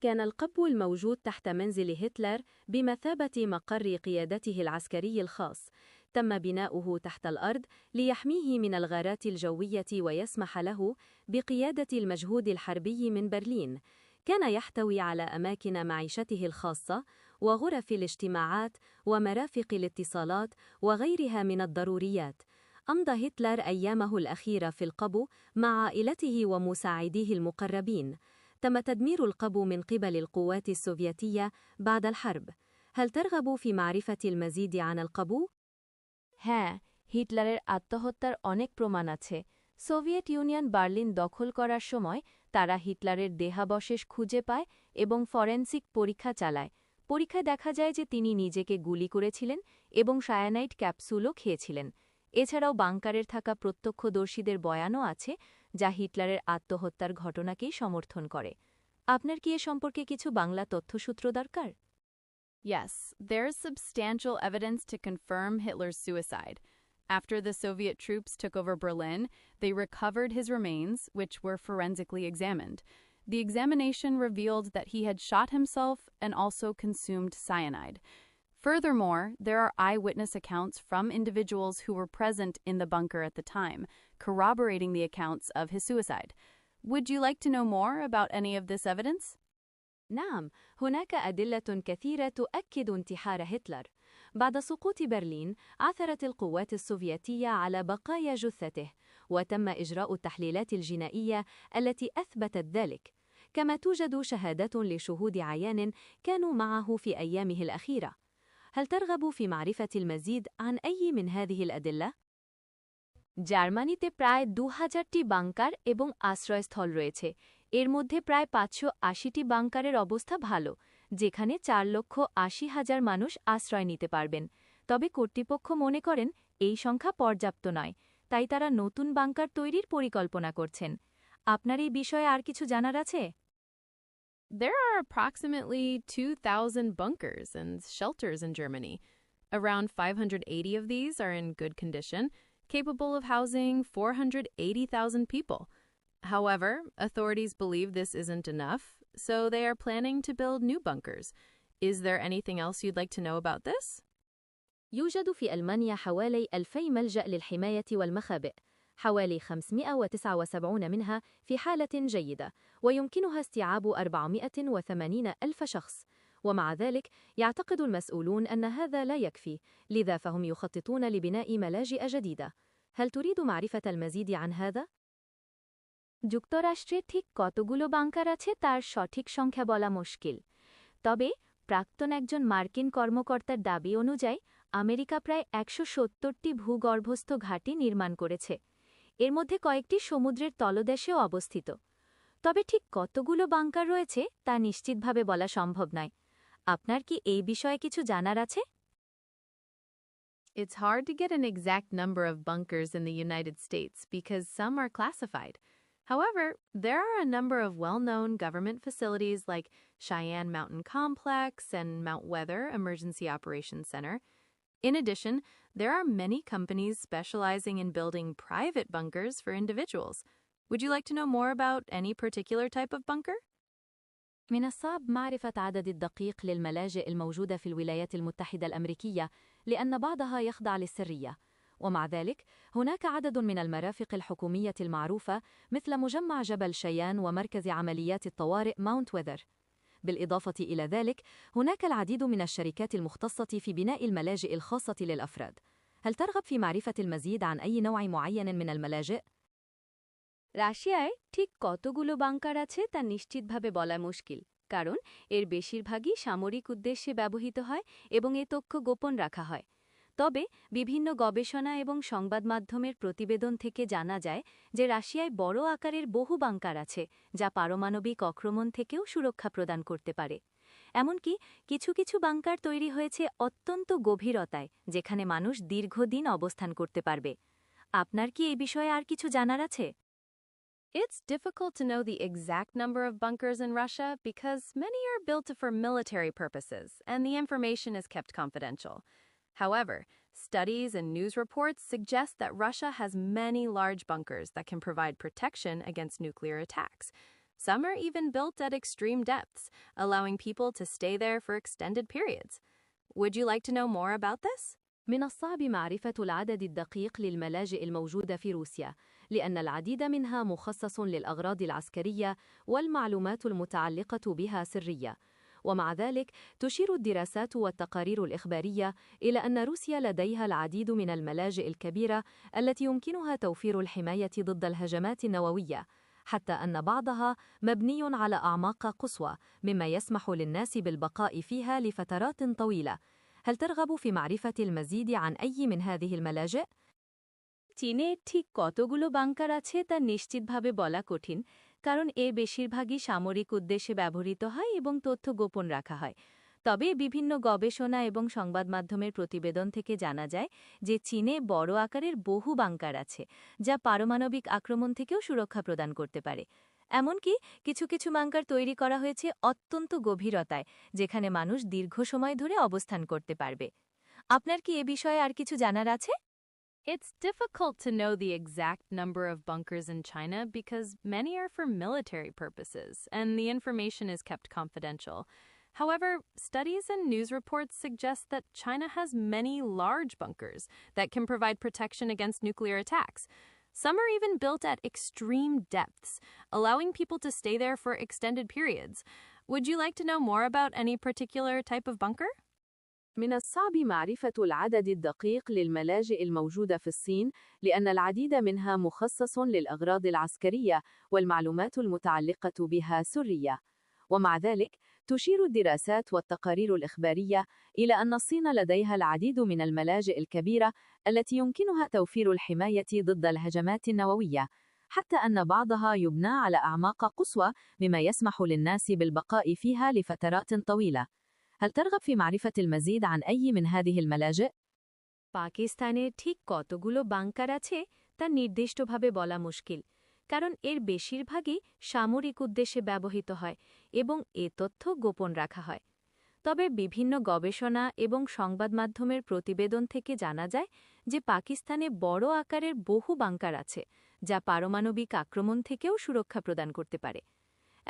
كان القبو الموجود تحت منزل هتلر بمثابة مقر قيادته العسكري الخاص. تم بناؤه تحت الأرض ليحميه من الغارات الجوية ويسمح له بقيادة المجهود الحربي من برلين. كان يحتوي على أماكن معيشته الخاصة وغرف الاجتماعات ومرافق الاتصالات وغيرها من الضروريات. أمضى هتلر أيامه الأخيرة في القبو مع عائلته ومساعديه المقربين. تم تدمير القبو من قبل القوات السوفيتية بعد الحرب. هل ترغب في معرفة المزيد عن القبو؟ হ্যাঁ, হিটলারের আত্মহত্যার অনেক প্রমাণ আছে। সোভিয়েত ইউনিয়ন বার্লিন দখল করার সময় তারা হিটলারের দেহাবশেষ খুঁজে পায় এবং ফরেনসিক পরীক্ষা চালায়। পরীক্ষায় দেখা যায় যে তিনি নিজেকে গুলি করেছিলেন এবং সায়ানাইড ক্যাপসুলও খেয়েছিলেন। এছাড়াও বাংকারের থাকা প্রত্যক্ষদর্শীদের বয়ানও আছে যা হিটলারের আত্মহত্যার ঘটনাকেই সমর্থন করে। আপনার কি এ সম্পর্কে কিছু বাংলা তথ্যসূত্র দরকার? Yes, there's substantial evidence to confirm Hitler's suicide. After the Soviet troops took over Berlin, they recovered his remains, which were forensically examined. The examination revealed that he had shot himself and also consumed cyanide. Furthermore, there are eyewitness accounts from individuals who were present in the bunker at the time, corroborating the accounts of his suicide. Would you like to know more about any of this evidence? نعم، هناك أدلة كثيرة تؤكد انتحار هتلر. بعد سقوط برلين، عثرت القوات السوفيتية على بقايا جثته، وتم إجراء التحليلات الجنائية التي أثبتت ذلك، كما توجد شهادات لشهود عيان كانوا معه في أيامه الأخيرة. هل ترغب في معرفة المزيد عن أي من هذه الأدلة؟ জার্মানিতে প্রায় ২০০০টি বাংকার এবং আশ্রয়স্থল রয়েছে। এর মধ্যে প্রায় ৫৮০টি বাংকারের অবস্থা ভালো, যেখানে ৪,৮০,০০০ মানুষ আশ্রয় নিতে পারবেন। তবে কর্তৃপক্ষ মনে করেন এই সংখ্যা পর্যাপ্ত নয়, তাই তারা নতুন বাংকার তৈরির পরিকল্পনা করছেন। আপনার এই বিষয়ে আর কিছু জানার আছে? There are approximately 2,000 bunkers and shelters in Germany. Around 580 of these are in good condition, capable of housing 480,000 people. However, authorities believe this isn't enough, so they are planning to build new bunkers. Is there anything else you'd like to know about this? يوجد في ألمانيا حوالي 2000 ملجأ للحماية والمخابئ، حوالي 579 منها في حالة جيدة، ويمكنها استيعاب 480 ألف شخص. ومع ذلك يعتقد المسؤولون أن هذا لا يكفي، لذا فهم يخططون لبناء ملاجئ جديدة. هل تريد معرفة المزيد عن هذا؟ যুক্তরাষ্ট্রে ঠিক কতগুলো বাংকার আছে তার সঠিক সংখ্যা বলা মুশকিল। তবে প্রাক্তন একজন মার্কিন কর্মকর্তার দাবি অনুযায়ী আমেরিকা প্রায় ১৭০টি ভূগর্ভস্থ ঘাঁটি নির্মাণ করেছে। এর মধ্যে কয়েকটি সমুদ্রের তলদেশেও অবস্থিত। তবে ঠিক কতগুলো বাংকার রয়েছে তা নিশ্চিতভাবে বলা সম্ভব নয়। আপনার কি এই বিষয়ে কিছু জানার আছে? It's hard to get an exact number of bunkers in the United States because some are classified. However, there are a number of well-known government facilities like Cheyenne Mountain Complex and Mount Weather Emergency Operations Center. In addition, there are many companies specializing in building private bunkers for individuals. Would you like to know more about any particular type of bunker? من الصعب معرفة عدد الدقيق للملاجئ الموجودة في الولايات المتحدة الأمريكية لأن بعضها يخضع للسرية، ومع ذلك هناك عدد من المرافق الحكومية المعروفة مثل مجمع جبل شيان ومركز عمليات الطوارئ ماونت ويذر. بالإضافة إلى ذلك هناك العديد من الشركات المختصة في بناء الملاجئ الخاصة للأفراد. هل ترغب في معرفة المزيد عن أي نوع معين من الملاجئ؟ রাশিয়ায় ঠিক কতগুলো বাংকার আছে তা নিশ্চিতভাবে বলা মুশকিল, কারণ এর বেশিরভাগই সামরিক উদ্দেশ্যে ব্যবহৃত হয় এবং এ তথ্য গোপন রাখা হয়। তবে বিভিন্ন গবেষণা এবং সংবাদ মাধ্যমের প্রতিবেদন থেকে জানা যায় যে রাশিয়ায় বড় আকারের বহু বাংকার আছে যা পারমাণবিক আক্রমণ থেকেও সুরক্ষা প্রদান করতে পারে। এমনকি কিছু কিছু বাংকার তৈরি হয়েছে অত্যন্ত গভীরতায়, যেখানে মানুষ দীর্ঘদিন অবস্থান করতে পারবে। আপনার কি এই বিষয়ে আর কিছু জানার আছে? It's difficult to know the exact number of bunkers in Russia because many are built for military purposes and the information is kept confidential. However, studies and news reports suggest that Russia has many large bunkers that can provide protection against nuclear attacks. Some are even built at extreme depths, allowing people to stay there for extended periods. Would you like to know more about this? من الصعب معرفة العدد الدقيق للملاجئ الموجودة في روسيا، لأن العديد منها مخصص للأغراض العسكرية والمعلومات المتعلقة بها سرية. ومع ذلك تشير الدراسات والتقارير الإخبارية إلى أن روسيا لديها العديد من الملاجئ الكبيرة التي يمكنها توفير الحماية ضد الهجمات النووية، حتى أن بعضها مبني على أعماق قصوى مما يسمح للناس بالبقاء فيها لفترات طويلة. هل ترغب في معرفة المزيد عن أي من هذه الملاجئ؟ চীনে ঠিক কতগুলো বাংকার আছে তা নিশ্চিতভাবে বলা কঠিন, কারণ এর বেশিরভাগই সামরিক উদ্দেশ্যে ব্যবহৃত হয় এবং তথ্য গোপন রাখা হয়। তবে বিভিন্ন গবেষণা এবং সংবাদ মাধ্যমের প্রতিবেদন থেকে জানা যায় যে চীনে বড় আকারের বহু বাংকার আছে যা পারমাণবিক আক্রমণ থেকেও সুরক্ষা প্রদান করতে পারে। এমনকি কিছু কিছু বাংকার তৈরি করা হয়েছে অত্যন্ত গভীরতায়, যেখানে মানুষ দীর্ঘ সময় ধরে অবস্থান করতে পারবে। আপনার কি এ বিষয়ে আর কিছু জানার আছে? It's difficult to know the exact number of bunkers in China because many are for military purposes and the information is kept confidential. However, studies and news reports suggest that China has many large bunkers that can provide protection against nuclear attacks. Some are even built at extreme depths, allowing people to stay there for extended periods. Would you like to know more about any particular type of bunker? من الصعب معرفة العدد الدقيق للملاجئ الموجودة في الصين لأن العديد منها مخصص للأغراض العسكرية والمعلومات المتعلقة بها سرية. ومع ذلك تشير الدراسات والتقارير الإخبارية إلى أن الصين لديها العديد من الملاجئ الكبيرة التي يمكنها توفير الحماية ضد الهجمات النووية، حتى أن بعضها يبنى على أعماق قصوى مما يسمح للناس بالبقاء فيها لفترات طويلة. هل ترغب في معرفة المزيد عن أي من هذه الملاجئ؟ পাকিস্তানে ঠিক কতগুলো বাংকার আছে তা নির্দিষ্টভাবে বলা মুশকিল, কারণ এর বেশিরভাগই সামরিক উদ্দেশ্যে ব্যবহৃত হয় এবং এ তথ্য গোপন রাখা হয়। তবে বিভিন্ন গবেষণা এবং সংবাদ মাধ্যমের প্রতিবেদন থেকে জানা যায় যে পাকিস্তানে বড় আকারের বহু বাংকার আছে যা পারমাণবিক আক্রমণ থেকেও সুরক্ষা প্রদান করতে পারে।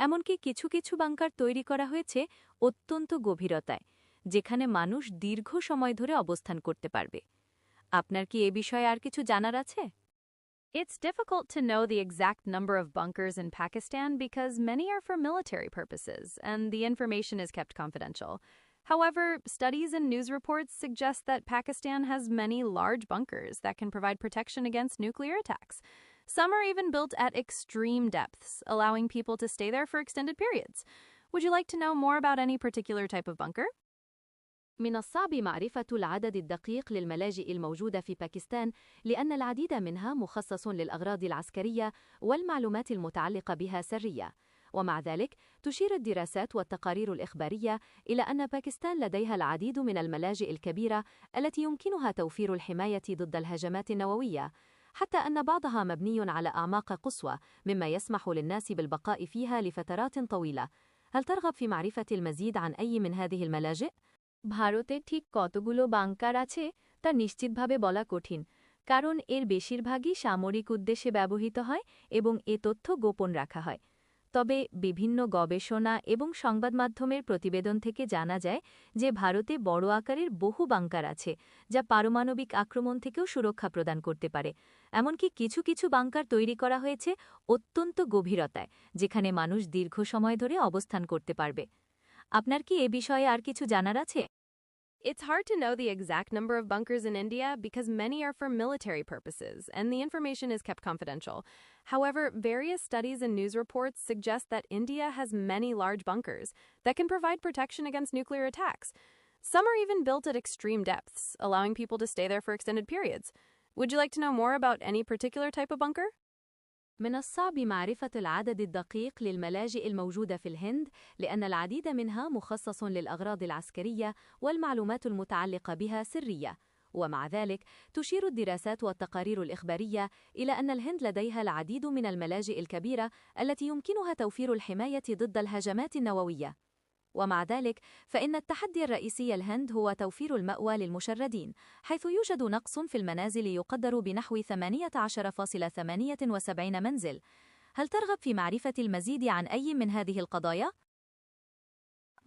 এমনকি কিছু কিছু বাংকার তৈরি করা হয়েছে অত্যন্ত গভীরতায়, যেখানে মানুষ দীর্ঘ সময় ধরে অবস্থান করতে পারবে। আপনার কি এ বিষয়ে আর কিছু জানার আছে? It's difficult to know the exact number of bunkers in Pakistan because many are for military purposes, and the information is kept confidential. However, studies and news reports suggest that Pakistan has many large bunkers that can provide protection against nuclear attacks. Some are even built at extreme depths, allowing people to stay there for extended periods. Would you like to know more about any particular type of bunker? من الصعب معرفة العدد الدقيق للملاجئ الموجودة في باكستان لأن العديد منها مخصص للأغراض العسكرية والمعلومات المتعلقة بها سرية. ومع ذلك تشير الدراسات والتقارير الإخبارية إلى أن باكستان لديها العديد من الملاجئ الكبيرة التي يمكنها توفير الحماية ضد الهجمات النووية، حتى أن بعضها مبني على أعماق قصوى مما يسمح للناس بالبقاء فيها لفترات طويلة. هل ترغب في معرفة المزيد عن أي من هذه الملاجئ؟ ভারতে ঠিক কতগুলো বাংকার আছে তা নিশ্চিতভাবে বলা কঠিন, কারণ এর বেশিরভাগই সামরিক উদ্দেশ্যে ব্যবহৃত হয় এবং এ তথ্য গোপন রাখা হয়। তবে বিভিন্ন গবেষণা এবং সংবাদ মাধ্যমের প্রতিবেদন থেকে জানা যায় যে ভারতে বড় আকারের বহু বাংকার আছে যা পারমাণবিক আক্রমণ থেকেও সুরক্ষা প্রদান করতে পারে। এমনকি কিছু কিছু বাংকার তৈরি করা হয়েছে অত্যন্ত গভীরতায়, যেখানে মানুষ দীর্ঘ সময় ধরে অবস্থান করতে পারবে। আপনার কি এ বিষয়ে আর কিছু জানার আছে? It's hard to know the exact number of bunkers in India because many are for military purposes, and the information is kept confidential. However, various studies and news reports suggest that India has many large bunkers that can provide protection against nuclear attacks. Some are even built at extreme depths, allowing people to stay there for extended periods. Would you like to know more about any particular type of bunker? من الصعب معرفة العدد الدقيق للملاجئ الموجودة في الهند لأن العديد منها مخصص للأغراض العسكرية والمعلومات المتعلقة بها سرية. ومع ذلك تشير الدراسات والتقارير الإخبارية إلى أن الهند لديها العديد من الملاجئ الكبيرة التي يمكنها توفير الحماية ضد الهجمات النووية. ومع ذلك فإن التحدي الرئيسي الهند هو توفير المأوى للمشردين، حيث يوجد نقص في المنازل يقدر بنحو 18.78 منزل. هل ترغب في معرفة المزيد عن أي من هذه القضايا؟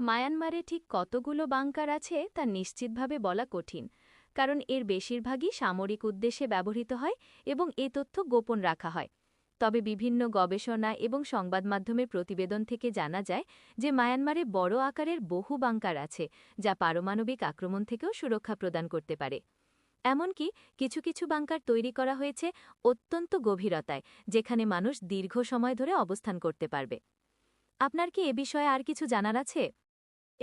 মায়ানমারে ঠিক কতগুলো বাংকার আছে তা নিশ্চিতভাবে বলা কঠিন, কারণ এর বেশিরভাগই সামরিক উদ্দেশ্যে ব্যবহৃত হয় এবং এ তথ্য গোপন রাখা হয়। তবে বিভিন্ন গবেষণা এবং সংবাদ মাধ্যমের প্রতিবেদন থেকে জানা যায় যে মায়ানমারে বড় আকারের বহু বাংকার আছে যা পারমাণবিক আক্রমণ থেকেও সুরক্ষা প্রদান করতে পারে। এমনকি কিছু কিছু বাংকার তৈরি করা হয়েছে অত্যন্ত গভীরতায়, যেখানে মানুষ দীর্ঘ সময় ধরে অবস্থান করতে পারবে। আপনার কি এ বিষয়ে আর কিছু জানার আছে?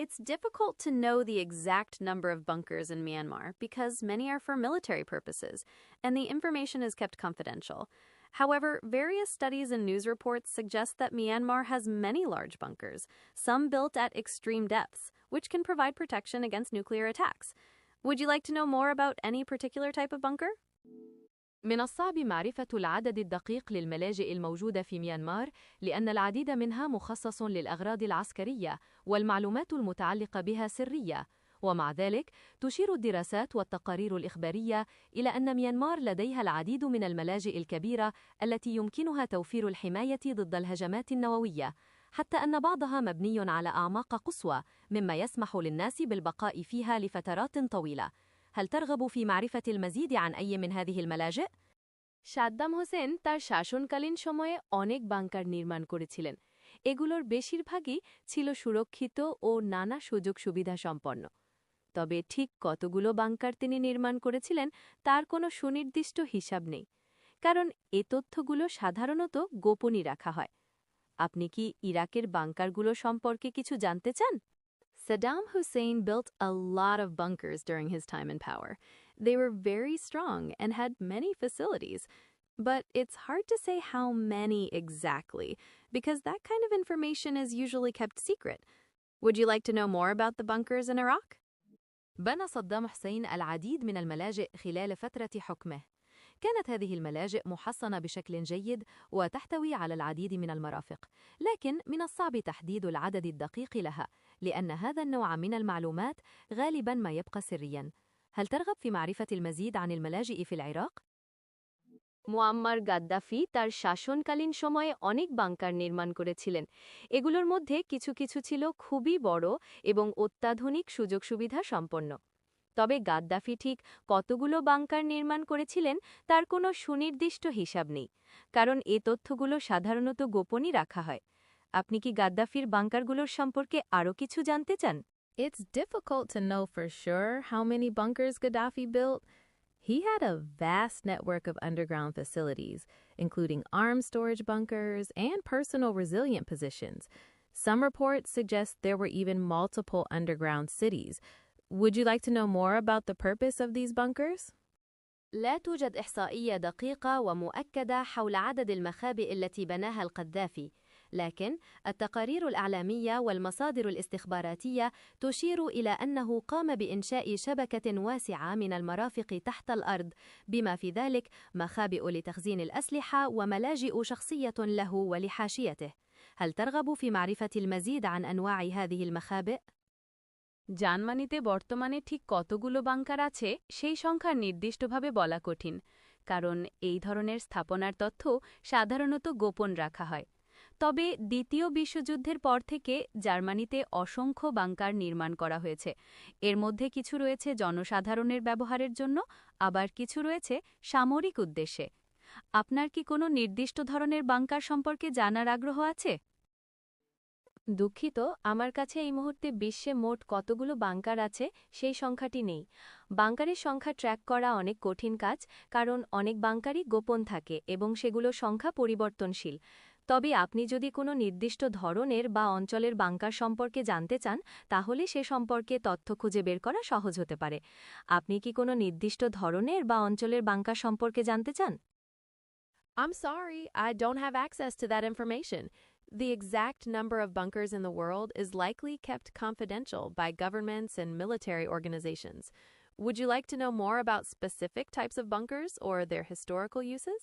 It's difficult to know the exact number of bunkers in Myanmar because many are for military purposes, and the information is kept confidential. However, various studies and news reports suggest that Myanmar has many large bunkers, some built at extreme depths, which can provide protection against nuclear attacks. Would you like to know more about any particular type of bunker? من الصعب معرفة العدد الدقيق للملاجئ الموجودة في ميانمار لأن العديد منها مخصص للأغراض العسكرية والمعلومات المتعلقة بها سرية. ومع ذلك تشير الدراسات والتقارير الإخبارية إلى أن ميانمار لديها العديد من الملاجئ الكبيرة التي يمكنها توفير الحماية ضد الهجمات النووية، حتى أن بعضها مبني على أعماق قصوى مما يسمح للناس بالبقاء فيها لفترات طويلة. هل ترغب في معرفة المزيد عن أي من هذه الملاجئ؟ Saddam Hossain তার শাসনকালীন সময়ে অনেক বাংকার নির্মাণ করেছিলেন এগুলোর বেশিরভাগই ছিল সুরক্ষিত ও নানা সুযোগ সুবিধা সম্পন্ন। তবে ঠিক কতগুলো বাংকার তিনি নির্মাণ করেছিলেন তার কোনো সুনির্দিষ্ট হিসাব নেই, কারণ এ তথ্যগুলো সাধারণত গোপনই রাখা হয়। আপনি কি ইরাকের বাংকারগুলো সম্পর্কে কিছু জানতে চান? Saddam Hussein built a lot of bunkers during his time in power. They were very strong and had many facilities. But it's hard to say how many exactly, because that kind of information is usually kept secret. Would you like to know more about the bunkers in Iraq? بنى صدام حسين العديد من الملاجئ خلال فترة حكمه. كانت هذه الملاجئ محصنة بشكل جيد وتحتوي على العديد من المرافق، لكن من الصعب تحديد العدد الدقيق لها، لأن هذا النوع من المعلومات غالباً ما يبقى سرياً. هل ترغب في معرفة المزيد عن الملاجئ في العراق؟ Muammar Gaddafi তার শাসনকালীন সময়ে অনেক বাংকার নির্মাণ করেছিলেন। এগুলোর মধ্যে কিছু কিছু ছিল খুবই বড় এবং অত্যাধুনিক সুযোগ সুবিধা সম্পন্ন। তবে গাদ্দাফি ঠিক কতগুলো বাংকার নির্মাণ করেছিলেন তার কোনো সুনির্দিষ্ট হিসাব নেই, কারণ এ তথ্যগুলো সাধারণত গোপনই রাখা হয়। আপনি কি গাদ্দাফির বাংকারগুলোর সম্পর্কে আরও কিছু জানতে চান? It's difficult to know for sure how many bunkers Gaddafi built. He had a vast network of underground facilities, including arms storage bunkers and personal resilient positions. Some reports suggest there were even multiple underground cities. Would you like to know more about the purpose of these bunkers? لا توجد إحصائية دقيقة ومؤكدة حول عدد المخابئ التي بناها القذافي، لكن التقارير الإعلامية والمصادر الاستخباراتية تشير إلى أنه قام بإنشاء شبكة واسعة من المرافق تحت الأرض، بما في ذلك مخابئ لتخزين الأسلحة وملاجئ شخصية له ولحاشيته. هل ترغب في معرفة المزيد عن أنواع هذه المخابئ؟ জার্মানিতে বর্তমানে ঠিক কতগুলো বাংকার আছে সেই সংখ্যা নির্দিষ্টভাবে বলা কঠিন, কারণ এই ধরনের স্থাপনার তথ্য সাধারণত গোপন রাখা হয়। তবে দ্বিতীয় বিশ্বযুদ্ধের পর থেকে জার্মানিতে অসংখ্য বাংকার নির্মাণ করা হয়েছে। এর মধ্যে কিছু রয়েছে জনসাধারণের ব্যবহারের জন্য, আবার কিছু রয়েছে সামরিক উদ্দেশ্যে। আপনার কি কোনো নির্দিষ্ট ধরনের বাংকার সম্পর্কে জানার আগ্রহ আছে? দুঃখিত, আমার কাছে এই মুহূর্তে বিশ্বে মোট কতগুলো বাংকার আছে সেই সংখ্যাটি নেই। বাংকারের সংখ্যা ট্র্যাক করা অনেক কঠিন কাজ, কারণ অনেক বাংকারই গোপন থাকে এবং সেগুলো সংখ্যা পরিবর্তনশীল। তবে আপনি যদি কোনো নির্দিষ্ট ধরনের বা অঞ্চলের বাংকার সম্পর্কে জানতে চান, তাহলে সে সম্পর্কে তথ্য খুঁজে বের করা সহজ হতে পারে। আপনি কি কোনো নির্দিষ্ট ধরনের বা অঞ্চলের বাংকার সম্পর্কে জানতে চান? I'm sorry, I don't have access to that information. The exact number of bunkers in the world is likely kept confidential by governments and military organizations. Would you like to know more about specific types of bunkers or their historical uses?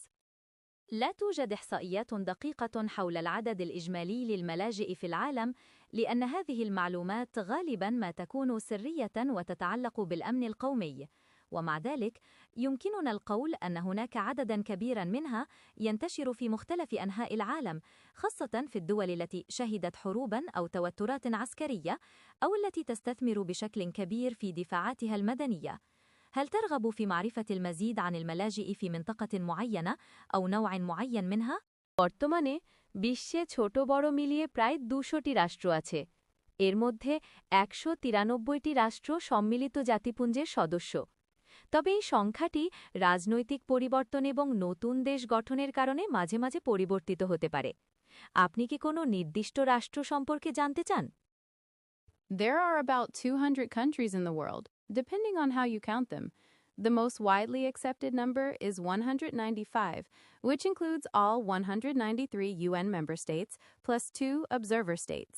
لا توجد إحصائيات دقيقة حول العدد الإجمالي للملاجئ في العالم، لأن هذه المعلومات غالباً ما تكون سرية وتتعلق بالأمن القومي. ومع ذلك يمكننا القول أن هناك عدداً كبيراً منها ينتشر في مختلف أنحاء العالم، خاصة في الدول التي شهدت حروباً أو توترات عسكرية، أو التي تستثمر بشكل كبير في دفاعاتها المدنية. هل ترغب في معرفة المزيد عن الملاجئ في منطقة معينة أو نوع معين منها؟ বর্তমানে বিশ্বে ছোট বড় মিলিয়ে প্রায় 200টি রাষ্ট্র আছে। এর মধ্যে 193টি রাষ্ট্র সম্মিলিত জাতিপুঞ্জের সদস্য। তবে এই সংখ্যাটি রাজনৈতিক পরিবর্তন এবং নতুন দেশ গঠনের কারণে মাঝে মাঝে পরিবর্তিত হতে পারে। আপনি কি কোনো নির্দিষ্ট রাষ্ট্র সম্পর্কে জানতে চান? There are about 200 countries in the world, depending on how you count them. The most widely accepted number is 195, which includes all 193 UN member states, plus 2 observer states.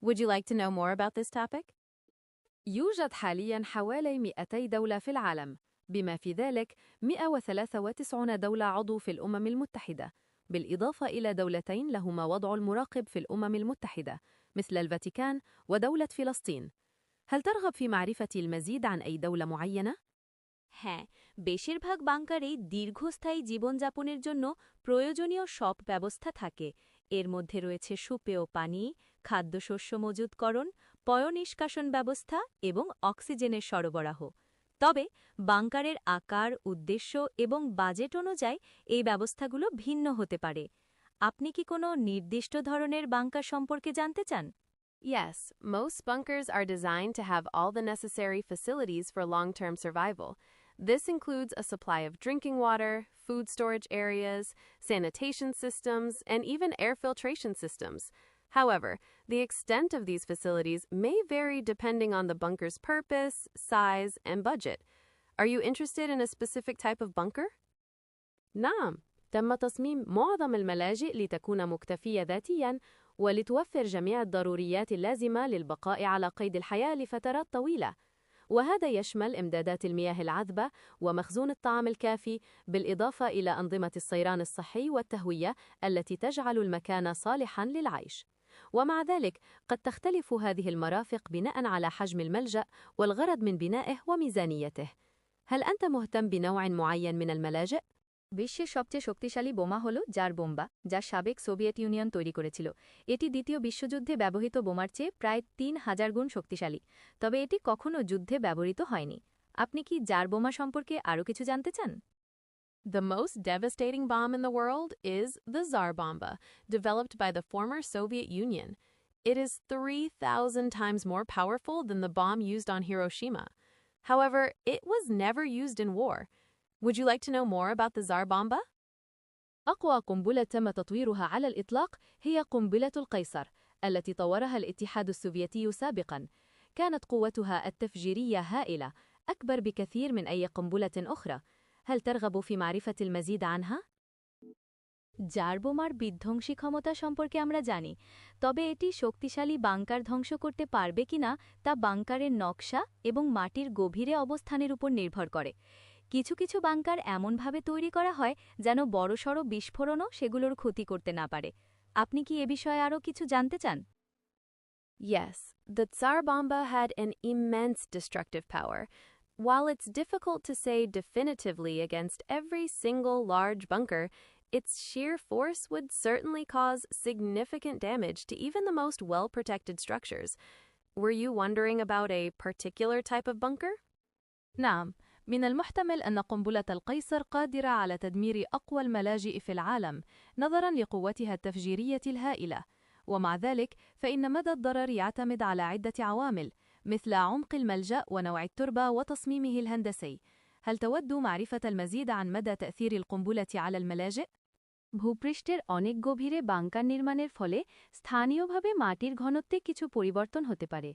Would you like to know more about this topic? يوجد حالياً حوالي 200 دولة في العالم، بما في ذلك 193 دولة عضو في الأمم المتحدة، بالإضافة إلى دولتين لهما وضع المراقب في الأمم المتحدة مثل الفاتيكان ودولة فلسطين. هل ترغب في معرفة المزيد عن أي دولة معينة؟ হ্যাঁ, বেশিরভাগ বাংকারেই দীর্ঘস্থায়ী জীবনযাপনের জন্য প্রয়োজনীয় সব ব্যবস্থা থাকে। এর মধ্যে রয়েছে সুপেয় পানি, খাদ্যশস্য মজুতকরণ, পয়ঃনিষ্কাশন ব্যবস্থা এবং অক্সিজেনের সরবরাহ। তবে বাংকারের আকার, উদ্দেশ্য এবং বাজেট অনুযায়ী এই ব্যবস্থাগুলো ভিন্ন হতে পারে। আপনি কি কোনো নির্দিষ্ট ধরনের বাংকার সম্পর্কে জানতে চান? Yes, most bunkers are designed to have all the necessary facilities for long-term survival. This includes a supply of drinking water, food storage areas, sanitation systems, and even air filtration systems. However, the extent of these facilities may vary depending on the bunker's purpose, size, and budget. Are you interested in a specific type of bunker? نعم، تم تصميم معظم الملاجئ لتكون مكتفية ذاتياً ولتوفر جميع الضروريات اللازمة للبقاء على قيد الحياة لفترات طويلة. وهذا يشمل إمدادات المياه العذبة ومخزون الطعام الكافي، بالإضافة إلى أنظمة الصيران الصحي والتهوية التي تجعل المكان صالحاً للعيش. ومع ذلك قد تختلف هذه المرافق بناء على حجم الملجأ والغرض من بنائه وميزانيته. هل أنت مهتم بنوع معين من الملاجئ؟ বিশ্বের সবচেয়ে শক্তিশালী বোমা হল জার বোম্বা, যা সাবেক সোভিয়েত ইউনিয়ন তৈরি করেছিল। এটি দ্বিতীয় বিশ্বযুদ্ধে ব্যবহৃত বোমার চেয়ে প্রায় ৩,০০০ গুণ শক্তিশালী, তবে এটি কখনও যুদ্ধে ব্যবহৃত হয়নি। আপনি কি জার বোমা সম্পর্কে আরও কিছু জানতে চান? The most devastating bomb in the world is the Tsar Bomba, developed by the former Soviet Union. It is 3,000 times more powerful than the bomb used on Hiroshima. However, it was never used in war. Would you like to know more about the Tsar Bomba? أقوى قنبلة تم تطويرها على الإطلاق هي قنبلة القيصر، التي طورها الاتحاد السوفيتي سابقاً. كانت قوتها التفجيرية هائلة، أكبر بكثير من أي قنبلة أخرى. هل ترغب في معرفة المزيد عنها؟ Jar বোমার বিধ্বংসী ক্ষমতা সম্পর্কে আমরা জানি, তবে এটি শক্তিশালী বাংকার ধ্বংস করতে পারবে কিনা তা বাংকারের নকশা এবং মাটির গভীরে অবস্থানের উপর নির্ভর করে। কিছু কিছু বাংকার এমনভাবে তৈরি করা হয় যেন বড়সড় বিস্ফোরণও সেগুলোর ক্ষতি করতে না পারে। আপনি কি এ বিষয়ে আরও কিছু জানতে চান? Yes, the Tsar Bomba had an immense destructive power. While it's difficult to say definitively against every single large bunker, its sheer force would certainly cause significant damage to even the most well-protected structures. Were you wondering about a particular type of bunker? نعم، من المحتمل أن قنبلة القيصر قادرة على تدمير أقوى الملاجئ في العالم نظراً لقوتها التفجيرية الهائلة، ومع ذلك فإن مدى الضرر يعتمد على عدة عوامل مثل عمق الملجأ ونوع التربة وتصميمه الهندسي. هل تود معرفة المزيد عن مدى تأثير القنبلة على الملاجئ؟ ভূপৃষ্ঠের অনেক গভীরে বাংকার নির্মাণের ফলে স্থানীয়ভাবে মাটির ঘনত্বে কিছু পরিবর্তন হতে পারে,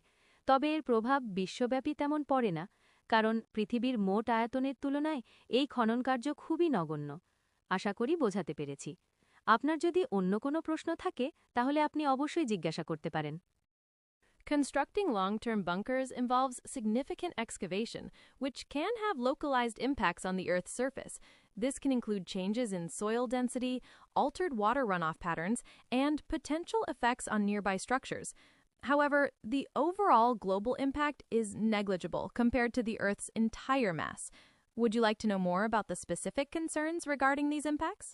তবে এর প্রভাব বিশ্বব্যাপী তেমন পড়ে না, কারণ পৃথিবীর মোট আয়তনের তুলনায় এই খননকার্য খুবই নগণ্য। আশা করি বোঝাতে পেরেছি। আপনার যদি অন্য কোনো প্রশ্ন থাকে তাহলে আপনি অবশ্যই জিজ্ঞাসা করতে পারেন। Constructing long-term bunkers involves significant excavation, which can have localized impacts on the Earth's surface. This can include changes in soil density, altered water runoff patterns, and potential effects on nearby structures. However, the overall global impact is negligible compared to the Earth's entire mass. Would you like to know more about the specific concerns regarding these impacts?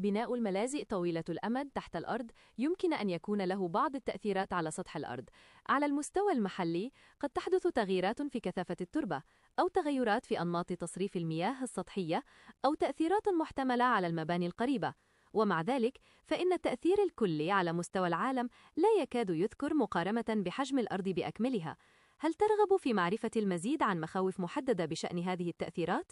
بناء الملاجئ طويلة الأمد تحت الأرض يمكن أن يكون له بعض التأثيرات على سطح الأرض. على المستوى المحلي قد تحدث تغييرات في كثافة التربة، أو تغيرات في أنماط تصريف المياه السطحية، أو تأثيرات محتملة على المباني القريبة. ومع ذلك فإن التأثير الكلي على مستوى العالم لا يكاد يذكر مقارنة بحجم الأرض بأكملها. هل ترغب في معرفة المزيد عن مخاوف محددة بشأن هذه التأثيرات؟